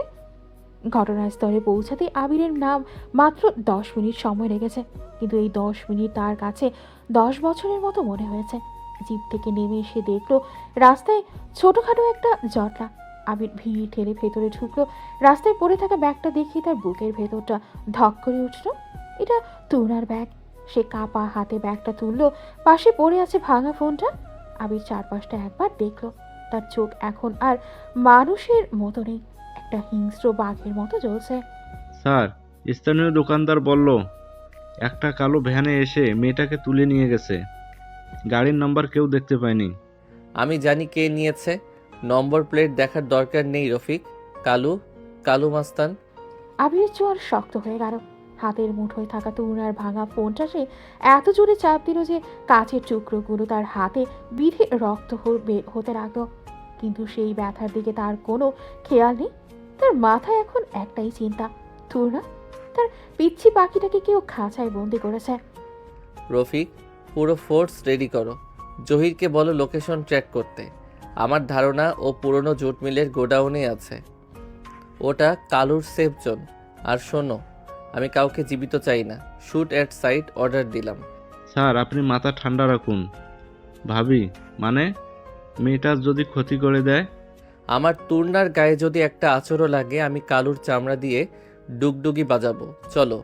ঘটনাস্থলে পৌঁছাতে আবিরের নাম মাত্র 10 মিনিট সময় লেগেছে, কিন্তু এই 10 মিনিট তার কাছে 10 বছরের মতো মনে হয়েছে। জিপ থেকে নেমে এসে দেখলো রাস্তায় ছোটখাটো একটা জটলা। আবির ভিড় ঠেলে ভেতরে ঢুকলো। রাস্তায় পড়ে থাকা ব্যাগটা দেখে তার বুকের ভেতরটা ধক করে উঠল। এটা তুনার ব্যাগ। সে কাপা হাতে ব্যাগটা তুললো। পাশে পড়ে আছে ভাঙা ফোনটা। আবির চারপাশটা একবার দেখলো। তার চোখ এখন আর মানুষের মতো নেই, একটা হিংস্র বাঘের মতো জ্বলছে। স্যার, স্থানীয় দোকানদার বলল একটা কালো ভ্যানে এসে মেয়েটাকে তুলে নিয়ে গেছে। গাড়ির নাম্বার কেউ দেখতে পায়নি। আমি জানি কে নিয়েছে। নম্বর প্লেট দেখার দরকার নেই রফিক। কালু, কালু মাস্তান। আবিরের চোয়াল শক্ত হয়ে গেল। হাতের মুঠোয় থাকা তুনার ভাঙা ফোনটা সে এত জোরে চাপ দিল যে কাচের টুকরোগুলো তার হাতে বিধে রক্ত হতে লাগলো। কিন্তু সেই ব্যথার দিকে তার কোনো খেয়াল নেই। তার মাথায় এখন একটাই চিন্তা, তুনা, তার পিচ্ছি পাখিটাকে কেউ খাঁচায় বন্দি করেছে। রফিক, পুরো ফোর্স রেডি করো। জহিরকে বলো লোকেশন ট্র্যাক করতে। আমার ধারণা ও পুরনো জুট মিলের গোডাউনে আছে। ওটা কালুর সেফ জোন। আর শোনো, আমি কাউকে জীবিত চাই না। শুট অ্যাট সাইট অর্ডার দিলাম। স্যার, আপনি মাথা ঠান্ডা রাখুন। ভাবি, মানে মেয়েটার যদি ক্ষতি করে দেয়? আমার তুর্নার গায়ে যদি একটা আঁচড়ও লাগে, আমি কালুর চামড়া দিয়ে ডুগডুগি বাজাবো। চলো।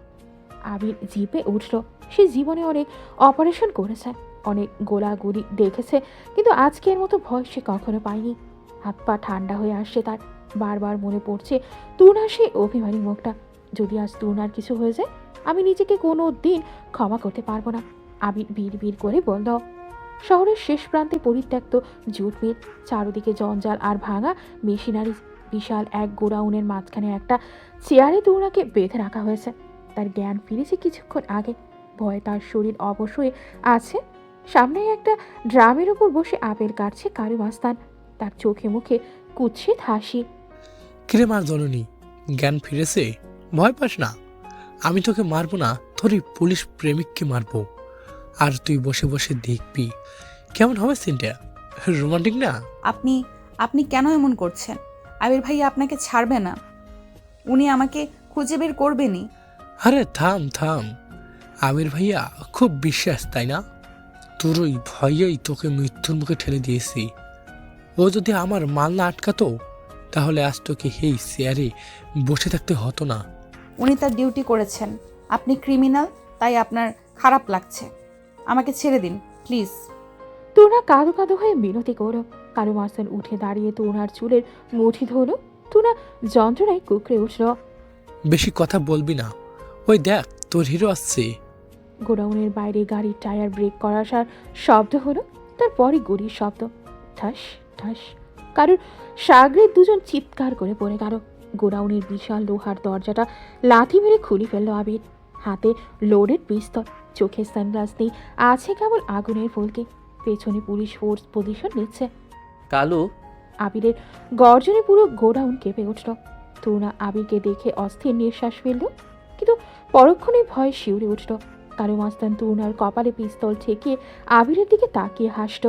আবির জিপে উঠল। সে জীবনে অনেক অপারেশন করেছে, অনেক গোলাগুলি দেখেছে, কিন্তু আজকের মতো ভয় সে কখনো পায়নি। হাত পা ঠান্ডা হয়ে আসছে তার। বারবার মনে পড়ছে তুনার সেই অভিমানী মুখটা। যদি আজ তুনার কিছু হয়ে যায়, আমি নিজেকে কোনো দিন ক্ষমা করতে পারবো না। আবির বিড় করে বলল। শহরের শেষ প্রান্তে পরিত্যক্ত জুট মিল, চারদিকে জঞ্জাল আর ভাঙা মেশিনারি। বিশাল এক গোডাউনের মাঝখানে একটা চেয়ারে তুনাকে বেঁধে রাখা হয়েছে। তার জ্ঞান ফিরেছে কিছুক্ষণ আগে। ভয়ে তার শরীর অবশ হয়ে আছে। সামনে একটা ড্রামের উপর বসে আপেল কাটছে কারু মাস্তান। তার চোখে মুখে কুৎসিত হাসি। কিরে মার জননী, জ্ঞান ফিরেছে? ভয় পাস না, আমি তোকে মারবো না, তোর এই পুলিশ প্রেমিককে মারবো। আর তুই বসে বসে দেখবি কেমন হবে সিনটা। রোমান্টিক না? আপনি আপনি কেন এমন করছেন? আবির ভাইয়া আপনাকে ছাড়বে না। উনি আমাকে খুঁজে বের করবেনই। আরে থাম থাম, আমির ভাইয়া খুব বিশ্বাস, তাই না? তোর ওই ভয়েই তোকে মৃত্যুর মুখে ঠেলে দিয়েছি। ও যদি আমার মাল না আটকাতো, তাহলে আজ তোকে এই চেয়ারে বসে থাকতে হতো না। উনি তার ডিউটি করেছেন। আপনি ক্রিমিনাল, তাই আপনার খারাপ লাগছে। আমাকে ছেড়ে দিন প্লিজ। তুনা কাঁদো কাঁদো হয়ে মিনতি করল। কারু মাস্তান উঠে দাঁড়িয়ে তুনার চুলের মুঠি ধরল। তুনা যন্ত্রণায় কুকড়ে উঠল। বেশি কথা বলবি না, ওই দেখ তোর হিরো আসছে। গোডাউনের বাইরে গাড়ির টায়ার ব্রেক করার শব্দ হলো। তারপরই গুলির শব্দ। ঠাস ঠাস। কারুর সাগরের দুজন চিৎকার করে পড়ে গেল। গোডাউনের বিশাল লোহার দরজাটা লাথি মেরে খুলে ফেলল আবির। হাতে লোডেড পিস্তল, চোখে সানগ্লাস নেই, আছে কেবল আগুনের ফুলকি। পেছনে পুলিশ ফোর্স পজিশন নিচ্ছে। কালু। আবিরের গর্জনে পুরো গোডাউন কেঁপে উঠল। তুনা আবিরকে দেখে অস্থির নিঃশ্বাস ফেলল, কিন্তু পরক্ষণেই ভয় শিউরে উঠল। কারু মাস্তান তুনার কপালে পিস্তল ঠেকিয়ে আবিরের দিকে তাকিয়ে হাসল।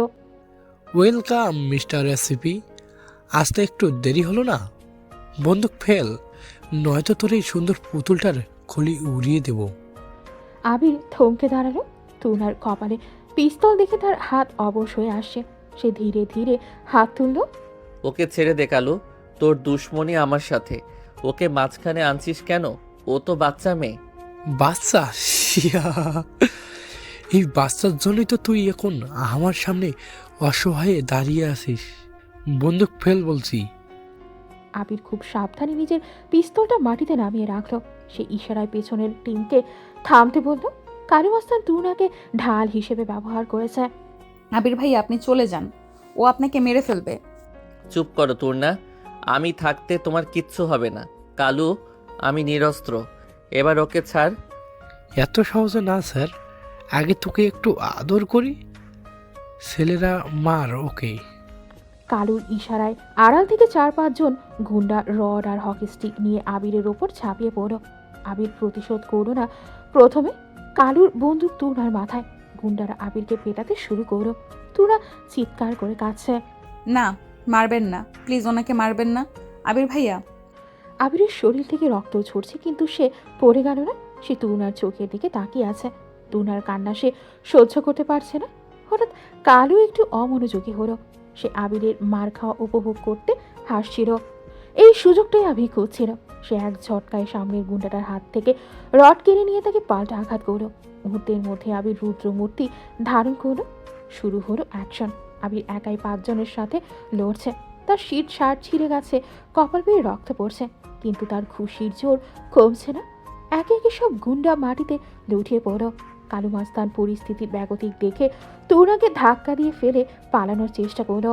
ওয়েলকাম মিস্টার রেসিপি, আসতে একটু দেরি হলো না? বন্দুক ফেল, নয়তো তোর এই সুন্দর পুতুলটার খলি উড়িয়ে দেব। আবির থমকে দাঁড়ালো। তুনার কপালে পিস্তল দেখে তার হাত অবশ হয়ে আসছে। সে ধীরে ধীরে হাত তুলল। ওকে ছেড়ে দে কালু, তোর দুশ্মনী আমার সাথে। ওকে মাঝখানে আনছিস কেন? ও তো বাচ্চা মেয়ে। বাচ্চা? শিয়া, এই বাচ্চার জন্যই তো তুই এখন আমার সামনে অসহায়ে দাঁড়িয়ে আছিস। বন্দুক ফেল বলছি। আবির খুব সাবধানে নিজের পিস্তলটা মাটিতে নামিয়ে রাখলো। সে ইশারায় পেছনের টিমকে থামতে বলল। কালু মাস্তান তুনাকে ঢাল হিসেবে ব্যবহার করেছে। আবির ভাই আপনি চলে যান, ও আপনাকে মেরে ফেলবে। চুপ করো তুর্না, আমি থাকতে তোমার কিচ্ছু হবে না। কালু, আমি নিরস্ত্র, এবার ওকে ছাড়। এত সহজে না স্যার, আগে তোকে একটু আদর করি। ছেলেরা মার ওকে। কালুর ইশারায় আড়াল থেকে 4-5 জন গুন্ডা রড আর হকি স্টিক নিয়ে আবিরের ওপর ঝাঁপিয়ে পড়ল। আবির প্রতিশোধ করল না। প্রথমে কালুর বন্দুক তুনার মাথায়। গুন্ডারা আবিরকে পেটাতে শুরু করল। তুনা চিৎকার করে কাঁদছে। না, মারবেন না, প্লিজ ওনাকে মারবেন না। আবির ভাইয়া। আবিরের শরীর থেকে রক্ত ঝরছে, কিন্তু সে পড়ে গেল না। সে তুনার চোখের দিকে তাকিয়ে আছে। তুনার কান্না সে সহ্য করতে পারছে না। হঠাৎ কালু একটু অমনোযোগী হলো। সে আবিরের মার খাওয়া উপভোগ করতে হাসছিল। এই সুযোগটাই আবির খুঁজছিল। সে এক ঝটকায় সামনের গুন্ডাটার হাত থেকে রড কেড়ে নিয়ে তাকে পাল্টা আঘাত করলো। মুহূর্তের মধ্যে আবির রুদ্রমূর্তি ধারণ করলো। শুরু হলো অ্যাকশন। আবির একাই 5 জনের সাথে লড়ছে। তার শীত শার্ট ছিঁড়ে গেছে, কপাল বেয়ে রক্ত পড়ছে, কিন্তু তার খুশির জোর কমছে না। একে একে সব গুন্ডা মাটিতে লুটিয়ে পড়ল। কালু মাস্তান পরিস্থিতি ব্যাগতিক দেখে তুনাকে ধাক্কা দিয়ে ফেলে পালানোর চেষ্টা করল।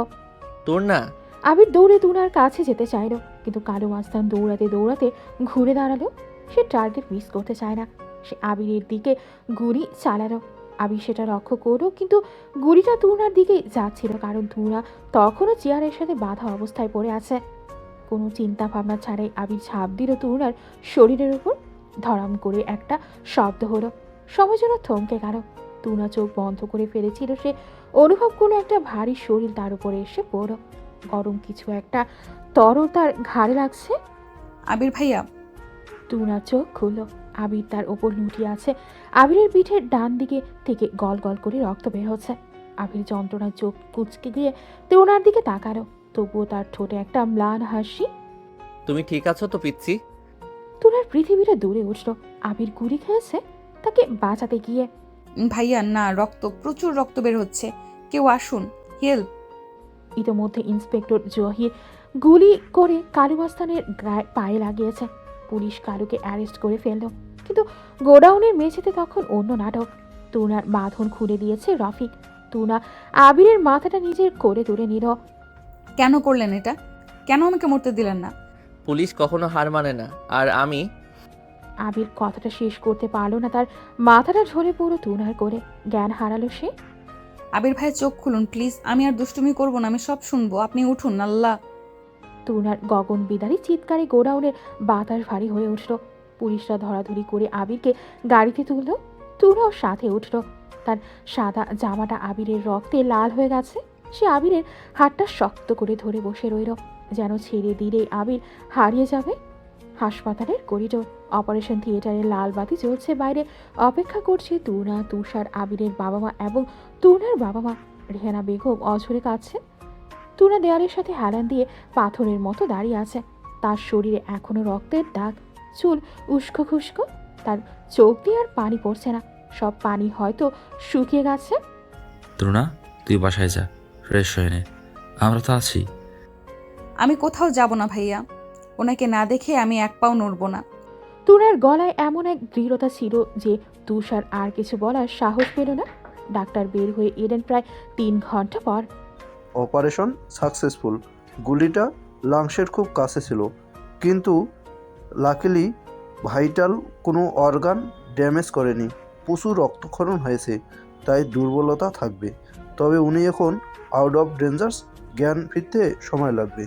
তোর না আবির দৌড়ে তুনার কাছে যেতে চাইল, কিন্তু কালু মাস্তান দৌড়াতে দৌড়াতে ঘুরে দাঁড়ালো। সে টার্গেট মিস করতে চায় না। সে আবিরের দিকে গুলি চালালো। আবির সেটা লক্ষ্য করলো, কিন্তু গুলিটা তুনার দিকেই যাচ্ছিল, কারণ তুনা তখনও চেয়ারের সাথে বাঁধা অবস্থায় পড়ে আছে। কোনো চিন্তা ভাবনা ছাড়াই আবির ঝাঁপ দিল তুনার শরীরের উপর। ধরাম করে একটা শব্দ হলো। সবাই যেন থমকে গেল। তুনা চোখ বন্ধ করে ফেলেছিল। সে অনুভব করলো একটা ভারী শরীর তার উপরে এসে পড়ল। গরম কিছু একটা তরল তার ঘাড়ে লাগছে। আবির ভাইয়া। তুনা চোখ খুলল। আবির তার ওপর লুটিয়ে আছে। আবিরের পিঠের ডান দিকে থেকে গল গল করে রক্ত বের হচ্ছে। আবির যন্ত্রণায় চোখ কুচকে গিয়ে তুনার দিকে তাকালো। তবুও তার ঠোঁটে একটা ম্লান হাসি। তুমি ঠিক আছো তো পিচ্ছি? তুনার পৃথিবীটা দূরে উঠল। আবির গুলি খেয়েছে তাকে বাঁচাতে গিয়ে। ভাইয়া না, রক্ত, প্রচুর রক্ত বের হচ্ছে, কেউ আসুন, হেল্প। ইতোমধ্যে ইন্সপেক্টর জহির গুলি করে কালু মাস্তানের পায়ে লাগিয়েছে। পুলিশ কালুকে অ্যারেস্ট করে ফেলল, কিন্তু গোডাউনের মেঝেতে তখন অন্য নাটক। তুনার বাঁধন খুলে দিয়েছে রফিক। তুনা আবিরের মাথাটা নিজের করে তুলে নিল। কেন করলেন এটা? কেন আমাকে মরতে দিলেন না? পুলিশ কখনো হার মানে না, আর আমি। আবির কথাটা শেষ করতে পারল না। তার মাথাটা ঝরে পড়ল তুনার করে। জ্ঞান হারালো সে। আবির ভাই চোখ খুলুন প্লিজ, আমি আর দুষ্টুমি করবো না, আমি সব শুনবো, আপনি উঠুন। আল্লাহ। তুনার গগন বিদারী চিৎকারে গোডাউনের বাতাস ভারী হয়ে উঠল। পুলিশরা ধরাধরি করে আবিরকে গাড়িতে তুলল। তুনাও সাথে উঠল। তার সাদা জামাটা আবিরের রক্তে লাল হয়ে গেছে। সে আবিরের হাতটা শক্ত করে ধরে বসে রইল, যেন ছেড়ে দিলেই আবির হারিয়ে যাবে। হাসপাতালের করিডোর, অপারেশন থিয়েটারের লাল বাতি জ্বলছে। বাইরে অপেক্ষা করছে তুনা, তুষার, আবিরের বাবা মা এবং তুনার বাবা মা। রেহানা বেগম অঝরে কাঁদছে। তুনা দেয়ালের সাথে হেলান দিয়ে পাথরের মতো দাঁড়িয়ে আছে। তার শরীরে এখনো রক্তের দাগ, চুল উস্কো খুস্কো। তার চোখ দিয়ে আর পানি পড়ছে না, সব পানি হয়তো শুকিয়ে গেছে। তরুণা, তুই বাসায় যা, ফ্রেশ হয়ে নে, আমরা তো আছি। আমি কোথাও যাব না ভাইয়া, ওনাকে না দেখে আমি এক পাও নড়ব না। তুনার গলায় এমন এক দৃঢ়তা ছিল যে তুষার আর কিছু বলার সাহস পেল না। ডাক্তার বের হয়ে এলেন প্রায় 3 ঘন্টা পর। Operation successful. গুলিটা লাংসের খুব কাছে ছিল, কিন্তু লাকিলি ভাইটাল কোনো অর্গান ড্যামেজ করেনি। প্রচুর রক্তক্ষরণ হয়েছে, তাই দুর্বলতা থাকবে, তবে উনি এখন আউট অফ ডেঞ্জার্স। জ্ঞান ফিরতে সময় লাগবে।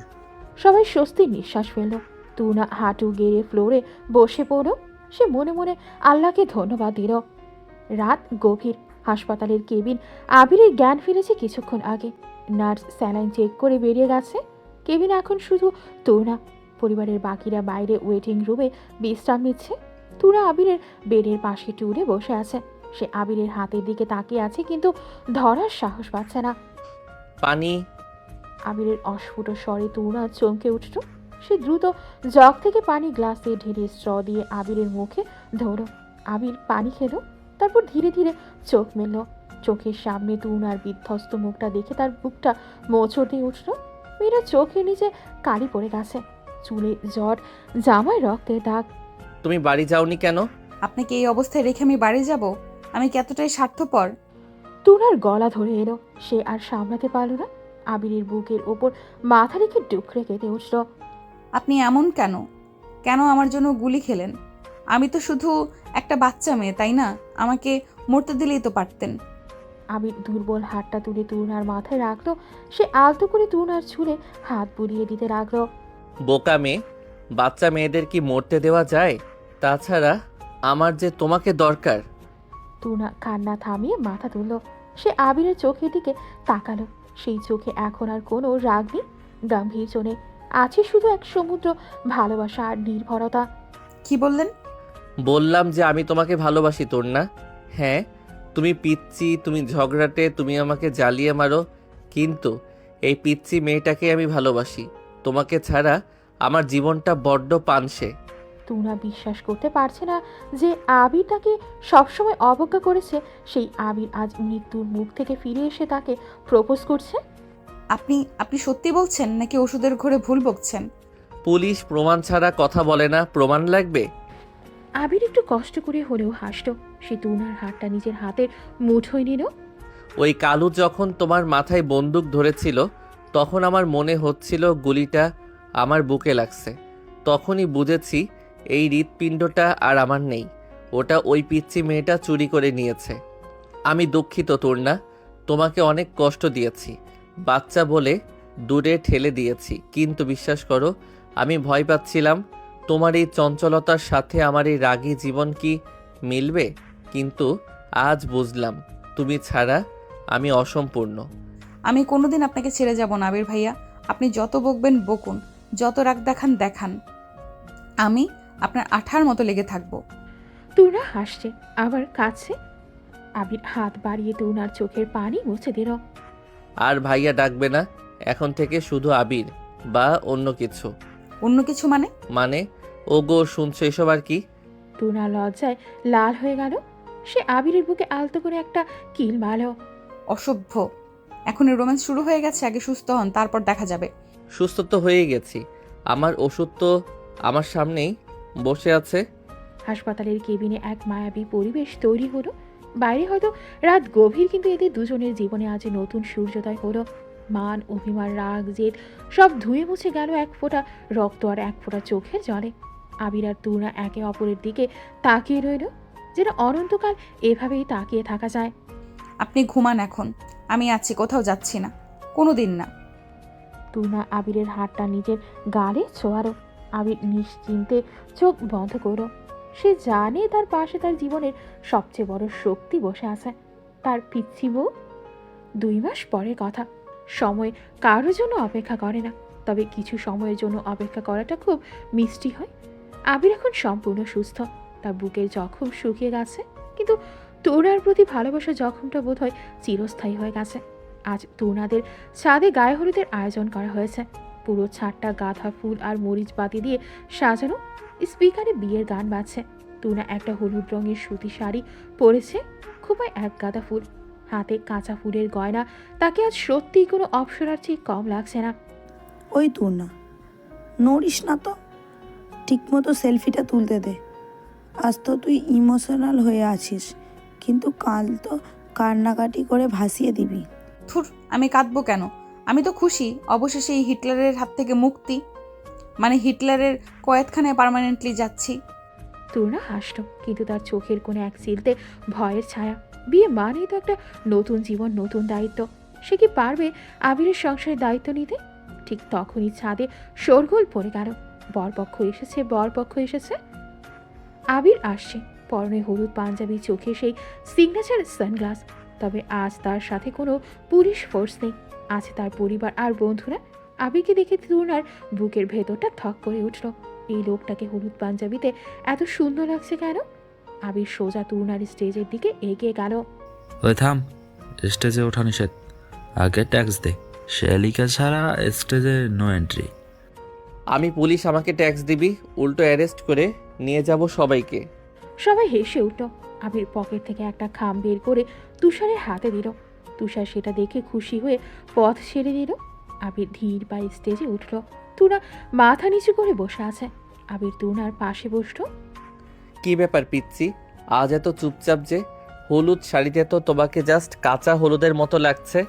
সবাই স্বস্তির নিঃশ্বাস ফেলল। তুনা হাঁটু গেড়ে ফ্লোরে বসে পড়ল। সে মনে মনে আল্লাহকে ধন্যবাদ দিল। রাত গভীর। হাসপাতালের কেবিন। আবিরের জ্ঞান ফিরেছে কিছুক্ষণ আগে। নার্স স্যালাইন চেক করে বেরিয়ে গেছে। কেবিন এখন শুধু তুনা। পরিবারের বাকিরা বাইরে ওয়েটিং রুমে বিশ্রাম নিচ্ছে। তুনা আবিরের বেডের পাশে টুলে বসে আছে। সে আবিরের হাতের দিকে তাকিয়ে আছে, কিন্তু ধরার সাহস পাচ্ছে না। পানি। আবিরের অস্ফুট স্বরে তুনা চমকে উঠল। সে দ্রুত জগ থেকে পানি গ্লাসে ঢেলে স্ট্র দিয়ে আবিরের মুখে ধরল। আবির পানি খেলো, তারপর ধীরে ধীরে চোখ মেলল। চোখের সামনে তুনার বিধ্বস্ত মুখটা দেখে তার বুকটা মোচড় দিয়ে উঠল। মেয়েরা চোখের নিচে কালি পড়ে গেছে, চুলে জট, জামায় রক্তের দাগ। তুমি বাড়ি যাওনি কেন? আপনাকে এই অবস্থায় রেখে আমি বাড়ি যাব? আমি কি এতটাই স্বার্থপর? তুনার গলা ধরে এলো। সে আর সামলাতে পারল না। আবিরের বুকের ওপর মাথা রেখে ডুকরে কেঁদে উঠল। আপনি এমন কেন? কেন আমার জন্য গুলি খেলেন? আমি তো শুধু একটা বাচ্চা মেয়ে, তাই না? আমাকে মরতে দিলেই তো পারতেন। আবির দুর্বল হাতটা তুলে তুর্নার মাথায় রাখলো। সে আলতো করে তুর্নার চুলে হাত বুলিয়ে দিতে লাগলো। বোকা মেয়ে, বাচ্চা মেয়েদের কি মরতে দেওয়া যায়? তাছাড়া আমার যে তোমাকে দরকার। তুর্না কান্না থামিয়ে মাথা তুলল। সে আবিরের চোখের দিকে তাকালো। সেই চোখে এখন আর কোনো রাগ নেই, গম্ভীর জনে আছে শুধু এক সমুদ্র ভালোবাসা আর নির্ভরতা। কি বললেন? বললাম যে আমি তোমাকে ভালোবাসি তন্না। হ্যাঁ, তুমি পিচ্চি, তুমি ঝগড়াটে, তুমি আমাকে জ্বালিয়ে মারো, কিন্তু এই পিচ্চি মেয়েটাকে আমি ভালোবাসি। তোমাকে ছাড়া আমার জীবনটা বড্ড পানসে। তুনা বিশ্বাস করতে পারছে না যে আবির তাকে সবসময় অবজ্ঞা করেছে, সেই আবির আজ মৃত্যুর মুখ থেকে ফিরে এসে তাকে প্রপোজ করছে। আপনি আপনি সত্যি বলছেন নাকি ওষুধের ঘরে ভুল বকছেন? পুলিশ প্রমাণ ছাড়া কথা বলে না, প্রমাণ লাগবে। আবির একটু কষ্ট করে হলেও হাসল। সে তুনার হাতটা নিজের হাতের মুঠোয় নিল। ওই কালু যখন তোমার মাথায় বন্দুক ধরেছিল তখন আমার মনে হচ্ছিল গুলিটা আমার বুকে লাগছে। তখনই বুঝেছি এই হৃৎপিণ্ডটা আর আমার নেই, ওটা ওই পিচ্চি মেয়েটা চুরি করে নিয়েছে। আমি দুঃখিত তূর্ণা, তোমাকে অনেক কষ্ট দিয়েছি, বাচ্চা বলে দূরে ঠেলে দিয়েছি, কিন্তু বিশ্বাস করো আমি ভয় পাচ্ছিলাম তোমার এই চঞ্চলতার সাথে আমার এই রাগী জীবন কি মিলবে। কিন্তু আজ বুঝলাম তুমি ছাড়া আমি অসম্পূর্ণ। আমি কোনোদিন আপনাকে ছেড়ে যাব না আবির ভাইয়া। আপনি যত বকবেন বকুন, যত রাগ দেখান দেখান, আমি আপনার আঠার মতো লেগে থাকবো। তুনা হাসছে, আবার কাছে। আবির হাত বাড়িয়ে তুনার চোখের পানি মুছে দিল। আর ভাইয়া ডাকবে না, এখন থেকে শুধু আবির বা অন্য কিছু। অন্য কিছু মানে? মানে ও গো, শুনছো এসব আর কি? তুনা লজ্জায় লাল হয়ে গেল। সে আবিরের বুকে আলতো করে একটা কিল মারল। অসভ্য, এখন রোম্যান্স শুরু হয়ে গেছে, আগে সুস্থ হন, তারপর দেখা যাবে। সুস্থ তো হয়ে গেছি, আমার ওষুধ তো আমার সামনেই বসে আছে। হাসপাতালের কেবিনে এক মায়াবী পরিবেশ তৈরি হলো। বাইরে হয়তো রাত গভীর, কিন্তু এদের দুজনের জীবনে আজ নতুন সূর্যোদয় হলো। মান, অভিমান, রাগ, জেদ সব ধুয়ে মুছে গেল এক ফোঁটা রক্ত আর এক ফোঁটা চোখের জলে। আবির আর তুনা একে অপরের দিকে তাকিয়ে রইল, যেন অনন্তকাল এভাবেই তাকিয়ে থাকা যায়। আপনি ঘুমান এখন, আমি আছি, কোথাও যাচ্ছি না, কোনো দিন না। তুনা আবিরের হাতটা নিজের গালে ছোঁয়ালো। আবির নিশ্চিন্তে চোখ বন্ধ করো। সে জানে তার পাশে তার জীবনের সবচেয়ে বড় শক্তি বসে আছে, তার পিচ্ছি বউ। 2 মাস পরের কথা। সময় কারোর জন্য অপেক্ষা করে না, তবে কিছু সময়ের জন্য অপেক্ষা করাটা খুব মিষ্টি হয়। আবির এখন সম্পূর্ণ সুস্থ, তার বুকের জখম শুকিয়ে গেছে, কিন্তু তুনার প্রতি ভালোবাসার জখমটা বোধহয় চিরস্থায়ী হয়ে গেছে। আজ তুনাদের ছাদে গায়ে হলুদের আয়োজন করা হয়েছে। পুরো ছাদটা গাঁদা ফুল আর মরিচ বাতি দিয়ে সাজানো। স্পিকারে বিয়ের গান বাজছে। তুনা একটা হলুদ রঙের সুতি শাড়ি পরেছে, খোঁপায় এক গাঁদা ফুল, হাতে কাঁচা ফুলের গয়না। তাকে আজ সত্যিই কোনো অপসরার চেয়ে কম লাগছে না। ওই তুর্না, নড়িস না তো, ঠিকমতো সেলফিটা তুলতে দে। আজ তো তুই ইমোশনাল হয়ে আছিস, কিন্তু কাল তো কান্নাকাটি করে ভাসিয়ে দিবি। থুর, আমি কাঁদবো কেন? আমি তো খুশি, অবশেষে এই হিটলারের হাত থেকে মুক্তি, মানে হিটলারের কয়েদখানায় পার্মানেন্টলি যাচ্ছি। তুর্না হাসল, কিন্তু তার চোখের কোনো এক চিলতে ভয়ের ছায়া। বিয়ে মানেই তো একটা নতুন জীবন, নতুন দায়িত্ব। সে কি পারবে আবিরের সংসারের দায়িত্ব নিতে? ঠিক তখনই ছাদে শোরগোল পড়ে গেল। বরপক্ষ এসেছে, বরপক্ষ এসেছে। আবির আসছে, পরনে হলুদ পাঞ্জাবি, চোখে সেই সিগনেচার সানগ্লাস। তবে আজ তার সাথে কোনো পুলিশ ফোর্স নেই, আছে তার পরিবার আর বন্ধুরা। আবিরকে দেখে তুর্নার বুকের ভেতরটা থক করে উঠল। এই লোকটাকে হলুদ পাঞ্জাবিতে এত সুন্দর লাগছে কেন? আবির সোজা তুর্নার স্টেজের দিকে এগিয়ে গেল। ওই থাম, স্টেজে ওঠা নিষেধ, আগে ট্যাক্স দে। শ্যালিকা ছাড়া স্টেজে নো এন্ট্রি। আমি পুলিশ, আমাকে ট্যাক্স দিবি, উল্টো অ্যারেস্ট করে নিয়ে যাব সবাইকে। সবাই হেসে উঠল। আবির পকেট থেকে একটা খাম বের করে তুষারের হাতে দিল। তুষার সেটা দেখে খুশি হয়ে পথ ছেড়ে দিল। আবির ধীর পায়ে স্টেজে উঠল। তুনা মাথা নিচু করে বসে আছে। আবির তুনার পাশে বসলো। কি ব্যাপার পিচ্ছি, আজ এত চুপচাপ যে? হলুদ শাড়িতে তো তোমাকে জাস্ট কাঁচা হলুদের মতো লাগছে।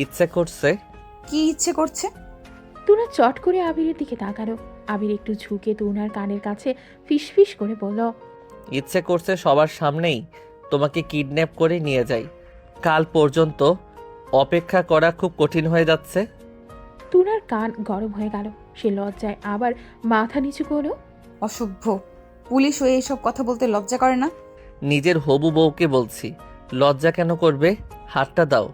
ইচ্ছে করছে? কি ইচ্ছে করছে? তুনা চট করে আবিরের দিকে তাকালো। আবির একটু ঝুঁকে তুনার কানের কাছে ফিসফিস করে বলল, ইচ্ছে করছে সবার সামনেই তোমাকে কিডন্যাপ করে নিয়ে যাই, কাল পর্যন্ত অপেক্ষা করা খুব কঠিন হয়ে যাচ্ছে। তুনার কান গরম হয়ে গেল। সে লজ্জায় আবার মাথা নিচু করলো। অসভ্য, পুলিশ হয়ে এইসব কথা বলতে লজ্জা করে না? নিজের হবু বউকে বলছি, লজ্জা কেন করবে? হাতটা দাও।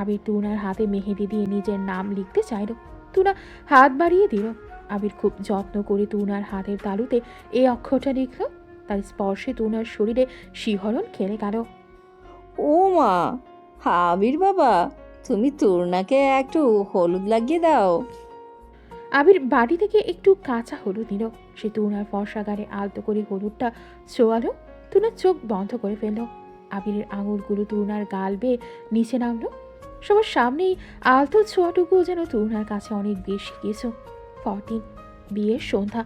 আবির তুনার হাতে মেহেদি দিয়ে নিজের নাম লিখতে চাইল। তুনা হাত বাড়িয়ে দিল। আবির খুব যত্ন করে তুনার হাতের তালুতে এই অক্ষরটা লিখল। তার স্পর্শে তুনার শরীরে শিহরণ খেলে গেল। ও মা, আবির বাবা, তুমি তুর্নাকে একটু হলুদ লাগিয়ে দাও। আবির বাড়ি থেকে একটু কাঁচা হলুদ নিল। সে তুনার ফর্সা গায়ে আলতো করে হলুদটা ছোয়ালো। তুনার চোখ বন্ধ করে ফেলল। আবিরের আঙুলগুলো তুনার গাল বেয়ে নিচে নামলো। সবার সামনেই আলতো ছোঁয়াটুকু যেন তুনার কাছে অনেক বেশি কিছু। 14 বিয়ের সন্ধ্যা।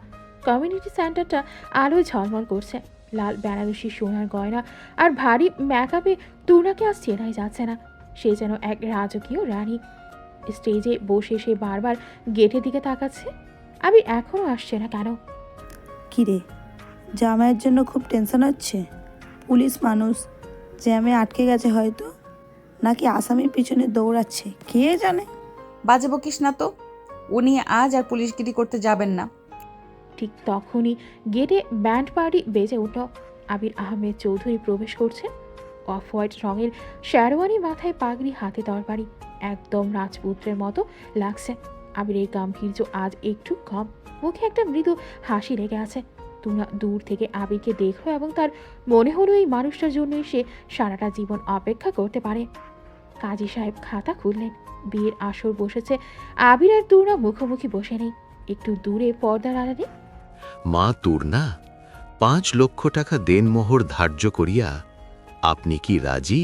কমিউনিটি সেন্টারটা আলোয় ঝলমল করছে। লাল বেনারসি সোনার গয়না আর ভারী মেকআপে তুনাকে আজ চেনাই যাচ্ছে না। সে যেন এক রাজকীয় রানী। স্টেজে বসে সে বারবার গেটের দিকে তাকাচ্ছে। আবির এখনো আসছে না কেন? কিরে, জামাইয়ের জন্য খুব টেনশন হচ্ছে? পুলিশ মানুষ, জ্যামে আটকে গেছে হয়তো, নাকি আসামির পিছনে দৌড়াচ্ছে কে জানে। বাজে বকিস না তো। উনি আজ আর পুলিশগিরি করতে যাবেন না। ঠিক তখনই গেটে ব্যান্ড পার্টি বেজে উঠল। আবির আহমেদ চৌধুরী প্রবেশ করছেন। অফ হোয়াইট রঙের শেরওয়ানি, মাথায় পাগড়ি, হাতে তরবারি, একদম রাজপুত্রের মতো লাগছে। আবিরের গাম্ভীর্য আজ একটু কম। মুখে একটা মৃদু হাসি লেগে আছে। তুনা দূর থেকে আবিরকে দেখলো এবং তার মনে হলো এই মানুষটার জন্যই সে সারাটা জীবন অপেক্ষা করতে পারে। কাজী সাহেব খাতা খুললেন। বিয়ের আসর বসেছে। আবির আর তুনা মুখোমুখি বসে নেই, একটু দূরে পর্দার আড়ালে। মা তুর্না, 5 লক্ষ টাকা দেনমোহর ধার্য করিয়া আপনি কি রাজি?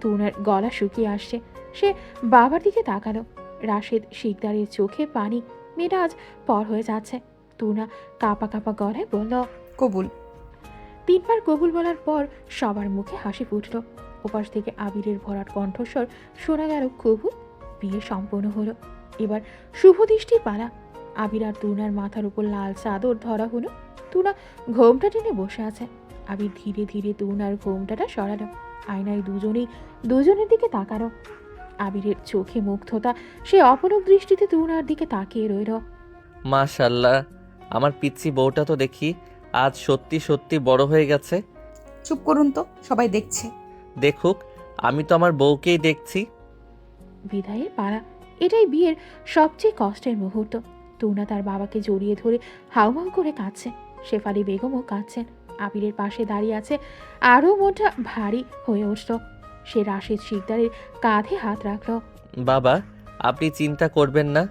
তুনার গলা শুকিয়ে আসছে। সে বাবার দিকে তাকালো। রাশেদ শিকদারের চোখে পানি। মেয়েটা আজ পর হয়ে যাচ্ছে। তুনা কাঁপা কাঁপা গলায় বলল, কবুল। 3 বার কবুল বলার পর সবার মুখে হাসি ফুটল। ওপাশ থেকে আবিরের ভরাট কণ্ঠস্বর শোনা গেল, কবুল। বিয়ে সম্পন্ন হলো। এবার শুভ দৃষ্টির পালা। আবির আর তুনার মাথার উপর লাল চাদর ধরা হলো। তুনা ঘোমটা টেনে বসে আছে। আবির ধীরে ধীরে তুনার ঘোমটাটা সরালো। আয়নায় দুজনের দিকে তাকালো। আবিরের চোখে মুগ্ধতা। সে অপলক দৃষ্টিতে তুনার দিকে তাকিয়ে রইল। মাশাল্লাহ, আমার পিচ্চি বউটা তো দেখি আজ সত্যি সত্যি বড় হয়ে গেছে। চুপ করুন তো, সবাই দেখছে। দেখুক, আমি তো আমার বউকেই দেখছি। বিদায়ের পালা। এটাই বিয়ের সবচেয়ে কষ্টের মুহূর্ত। তুনা তার বাবাকে জড়িয়ে ধরে হাউমাউ করে কাঁদছে। শেফালি বেগমও কাঁদছেন। আবিরের পাশে দাঁড়িয়ে আছে। আরও মনটা ভারী হয়ে উঠল। সে রাশেদ শিকদারের কাঁধে হাত রাখল। বাবা, আপনি চিন্তা করবেন না।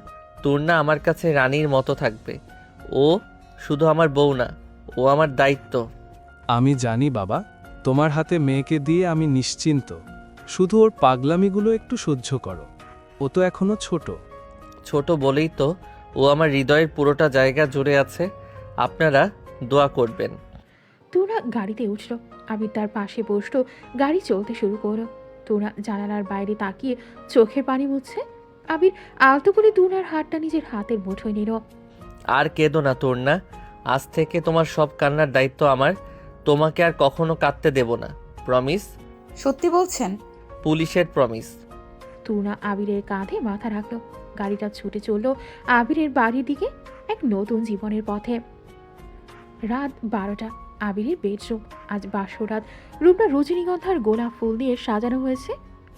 তুর্না আমার কাছে রানীর মতো থাকবে। ও শুধু আমার বউ না, ও আমার দায়িত্ব। আমি জানি বাবা, তোমার হাতে মেয়েকে দিয়ে আমি নিশ্চিন্ত। শুধু ওর পাগলামিগুলো একটু সহ্য করো। ও তো এখনো ছোট। ছোট বলেই তো ও আমার হৃদয়ের পুরোটা জায়গা জুড়ে আছে। আপনারা দোয়া করবেন। তুনা গাড়িতে উঠল। আবির তার পাশে বসল। গাড়ি চলতে শুরু করলো। তুনা জানালার বাইরে তাকিয়ে চোখের পানি মুছছে। আবির আলতো করে তুনার হাতটা নিজের হাতের মুঠোয় নিল। আর কেঁদো না তুর্না, আজ থেকে তোমার সব কান্নার দায়িত্ব আমার। তোমাকে আর কখনো কাঁদতে দেব না, প্রমিস। সত্যি বলছেন? পুলিশের প্রমিস। তুনা আবিরের কাঁধে মাথা রাখল। গাড়িটা ছুটে চলল আবিরের বাড়ির দিকে, এক নতুন জীবনের পথে। রাত 12টা। আবিরের বেডরুম। আজ বাসরাত। রুমটা রজনীগন্ধার গোলাপ ফুল দিয়ে সাজানো হয়েছে।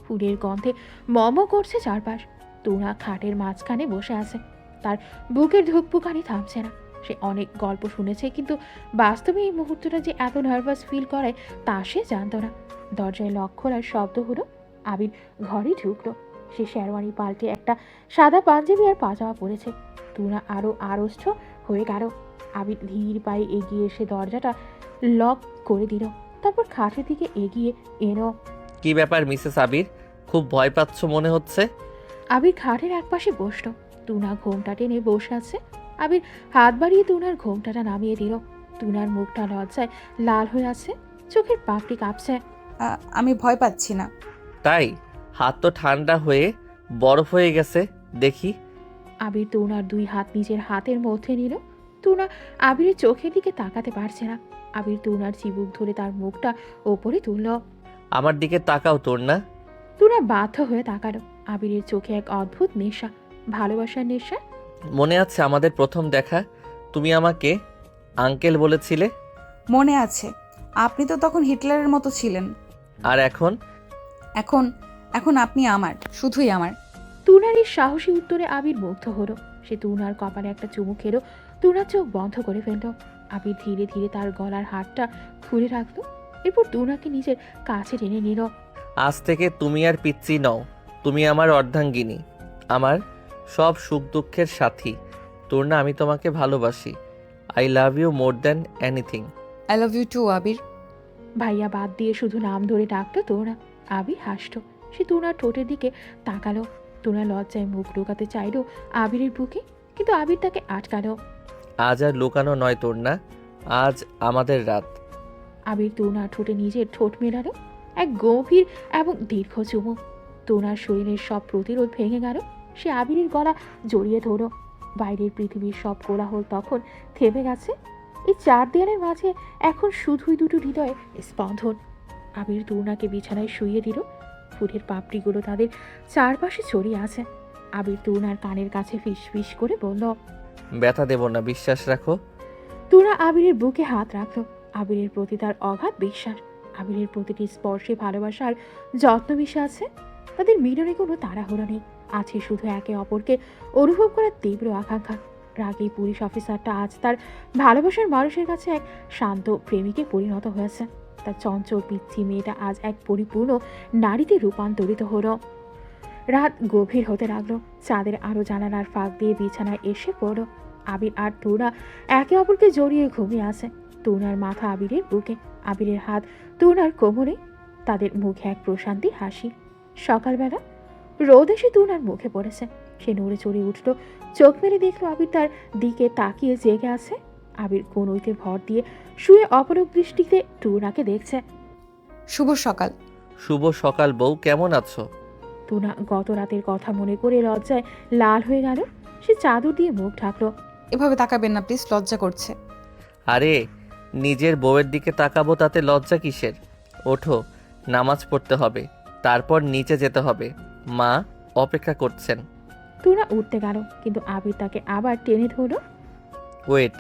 ফুলের গন্ধে মম করছে চারপাশ। তুনা খাটের মাঝখানে বসে আছে। তার বুকের ধুকপুকানি থামছে না। সে অনেক গল্প শুনেছে, কিন্তু বাস্তবে এই মুহূর্তটা যে এত নার্ভাস ফিল করায় তা সে জানত না। দরজায় লক খোলার শব্দ হলো। আবির ঘরে ঢুকলো। সে শেরওয়ানি পাল্টে একটা সাদা পাঞ্জাবি আর পাজামা পরেছে। তুনা আরও আড়ষ্ট হয়ে গেল। আবির ধীর পায়ে এগিয়ে এসে দরজাটা লক করে দিল। তারপর খাটের দিকে এগিয়ে এলো। কি ব্যাপার মিসেস আবির, খুব ভয় পাচ্ছ মনে হচ্ছে? আবির খাটের একপাশে বসল। তুনা ঘোমটা টেনে বসে আছে। আবির হাত বাড়িয়ে তুনার ঘোমটাটা নামিয়ে দিল। তুনার মুখটা লজ্জায় লাল হয়ে আছে। চোখের পাপড়ি কাঁপছে। আমি ভয় পাচ্ছি না। তাই? হাত তো ঠান্ডা হয়ে বরফ হয়ে গেছে দেখি। আবির তুনার 2 হাত নিজের হাতের মধ্যে নিল। তুনা আবিরের চোখের দিকে তাকাতে পারছে না। আবির তুনার চিবুক ধরে তার মুখটা ওপরে তুলল। আমার দিকে তাকাও তোর না। তুরা বাধ্য হয়ে তাকালো। আবিরের চোখে এক অদ্ভুত নেশা, ভালোবাসার নেশা। মনে আছে আমাদের প্রথম দেখা, তুমি আমাকে আঙ্কেল বলেছিলে? মনে আছে, আপনি তো তখন হিটলারের মতো ছিলেন। আর এখন? এখন এখন আপনি আমার, শুধুই আমার। তুনার এই সাহসী উত্তরে আবির মুগ্ধ হলো। সে তুনার কপালে একটা চুমু খেলো। তুনার চোখ বন্ধ করে ফেলল। আবির ধীরে ধীরে তার গলার হাতটা খুলে রাখলো। এরপর তুনাকে নিজের কাছে টেনে নিল। আজ থেকে তুমি আর পিচ্চি নও, তুমি আমার অর্ধাঙ্গিনী, আমার সব সুখ দুঃখের সাথী। তোর না, আমি তোমাকে ভালোবাসি। I love you more than anything. I love you too Abir. ভাইয়া বাদ দিয়ে শুধু নাম ধরে ডাকতো তুনা। আবির হাসতো। সে তুনার ঠোঁটের দিকে তাকালো। তুনা লজ্জায় মুখ লুকাতে চাইল আবিরের বুকে, কিন্তু আবির তাকে আটকালো। আজ আর লুকানো নয় তোর না, আজ আমাদের রাত। আবির তুনার ঠোঁটে নিজের ঠোঁট মেলালো। এক গভীর এবং দীর্ঘ চুমু। তুনার শরীরের সব প্রতিরোধ ভেঙে গেল। সে আবিরের গলা জড়িয়ে ধরল। বাইরের পৃথিবীর সব কোলাহল তখন থেমে গেছে। এই চার দেয়ালের মাঝে এখন শুধুই দুটো হৃদয়ে স্পন্দন। আবির তুনাকে বিছানায় শুইয়ে দিল। ফুলের পাপড়িগুলো তাদের চারপাশে ছড়িয়ে আছে। আবির তুনার কানের কাছে ফিস ফিস করে বলল, ব্যথা দেব না, বিশ্বাস রাখো। তুনা আবিরের বুকে হাত রাখল। আবিরের প্রতি তার অগাধ বিশ্বাস। আবিরের প্রতিটি স্পর্শে ভালোবাসার যত্ন মিশে আছে। তাদের মিলনে কোনো তাড়াহুড়ো নেই, আছে শুধু একে অপরকে অনুভব করার তীব্র আকাঙ্ক্ষা। রাগী পুলিশ অফিসারটা আজ তার ভালোবাসার মানুষের কাছে এক শান্ত প্রেমিকে পরিণত হয়েছে। তার চঞ্চল পিচ্ছি মেয়েটা আজ এক পরিপূর্ণ নারীতে রূপান্তরিত হলো। রাত গভীর হতে লাগলো। চাঁদের আরো জানালার ফাঁক দিয়ে বিছানায় এসে পড়ল। আবির আর তুনা একে অপরকে জড়িয়ে ঘুমিয়ে আছে। তুনার মাথা আবিরের বুকে, আবিরের হাত তুনার কোমরে। তাদের মুখে এক প্রশান্তি হাসি। সকালবেলা রোদ এসে তুনার মুখে পড়েছে। সে নড়ে চড়ে উঠল। চোখ মেলে দেখলো আবির তার দিকে তাকিয়ে জেগে আছে। আবির কনুইতে ভর দিয়ে শুয়ে অপলক দৃষ্টিতে তুনাকে দেখছে। শুভ সকাল। শুভ সকাল বউ, কেমন আছো? তুনা গত রাতের কথা মনে করে লজ্জায় লাল হয়ে গেল। সে চাদর দিয়ে মুখ ঢাকলো। এভাবে তাকাবেন না প্লিজ, লজ্জা করছে। আরে, নিজের বউয়ের দিকে তাকাবো তাতে লজ্জা কিসের? ওঠো, নামাজ পড়তে হবে, তারপর নিচে যেতে হবে, মা অপেক্ষা করছেন। তুনা উঠতে গেল, কিন্তু আবির তাকে আবার টেনে ধরল। ওয়েট,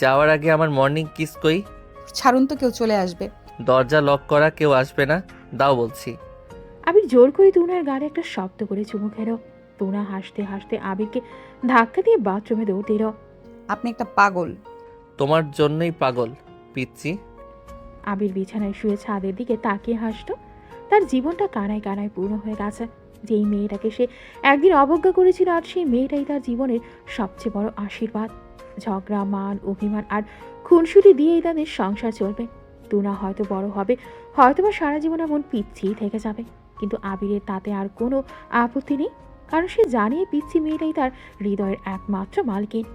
যাওয়ার আগে আমার মর্নিং কিস কই? ছাড়ুন তো, কেউ চলে আসবে। দরজা লক করা, কেউ আসবে না, দাও বলছি। আবির জোর করে তুনার গালে একটা শব্দ করে চুমু খেল। তুনা হাসতে হাসতে আবিরকে ধাক্কা দিয়ে বাথরুমে দৌড় দিল। আপনি একটা পাগল। তোমার জন্যই পাগল, পিচ্চি। আবির বিছানায় শুয়ে ছাদের দিকে তাকিয়ে হাসতো। তার জীবনটা কানায় কানায় পূর্ণ হয়ে গেছে। যেই মেয়েটাকে সে একদিন অবজ্ঞা করেছিল, আজ সেই মেয়েটাই তার জীবনের সবচেয়ে বড় আশীর্বাদ। ঝগড়া, মান, অভিমান আর খুনসুটি দিয়েই তাদের সংসার চলবে। তুনা হয়তো বড় হবে, হয়তোবা সারা জীবন এমন পিচ্ছিই থেকে যাবে, কিন্তু আবিরের তাতে আর কোনো আপত্তি নেই, কারণ সে জানে পিচ্ছি মেয়েটাই তার হৃদয়ের একমাত্র মালকিন।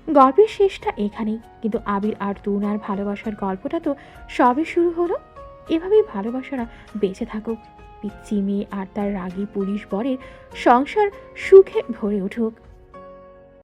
গল্পের শেষটা এখানেই, কিন্তু আবির আর তুনার ভালোবাসার গল্পটা তো সবে শুরু হলো। এভাবেই ভালোবাসারা বেঁচে থাকুক। পিচ্ছি মেয়ে আর তার রাগী পুলিশ বরের সংসার সুখে ভরে উঠুক।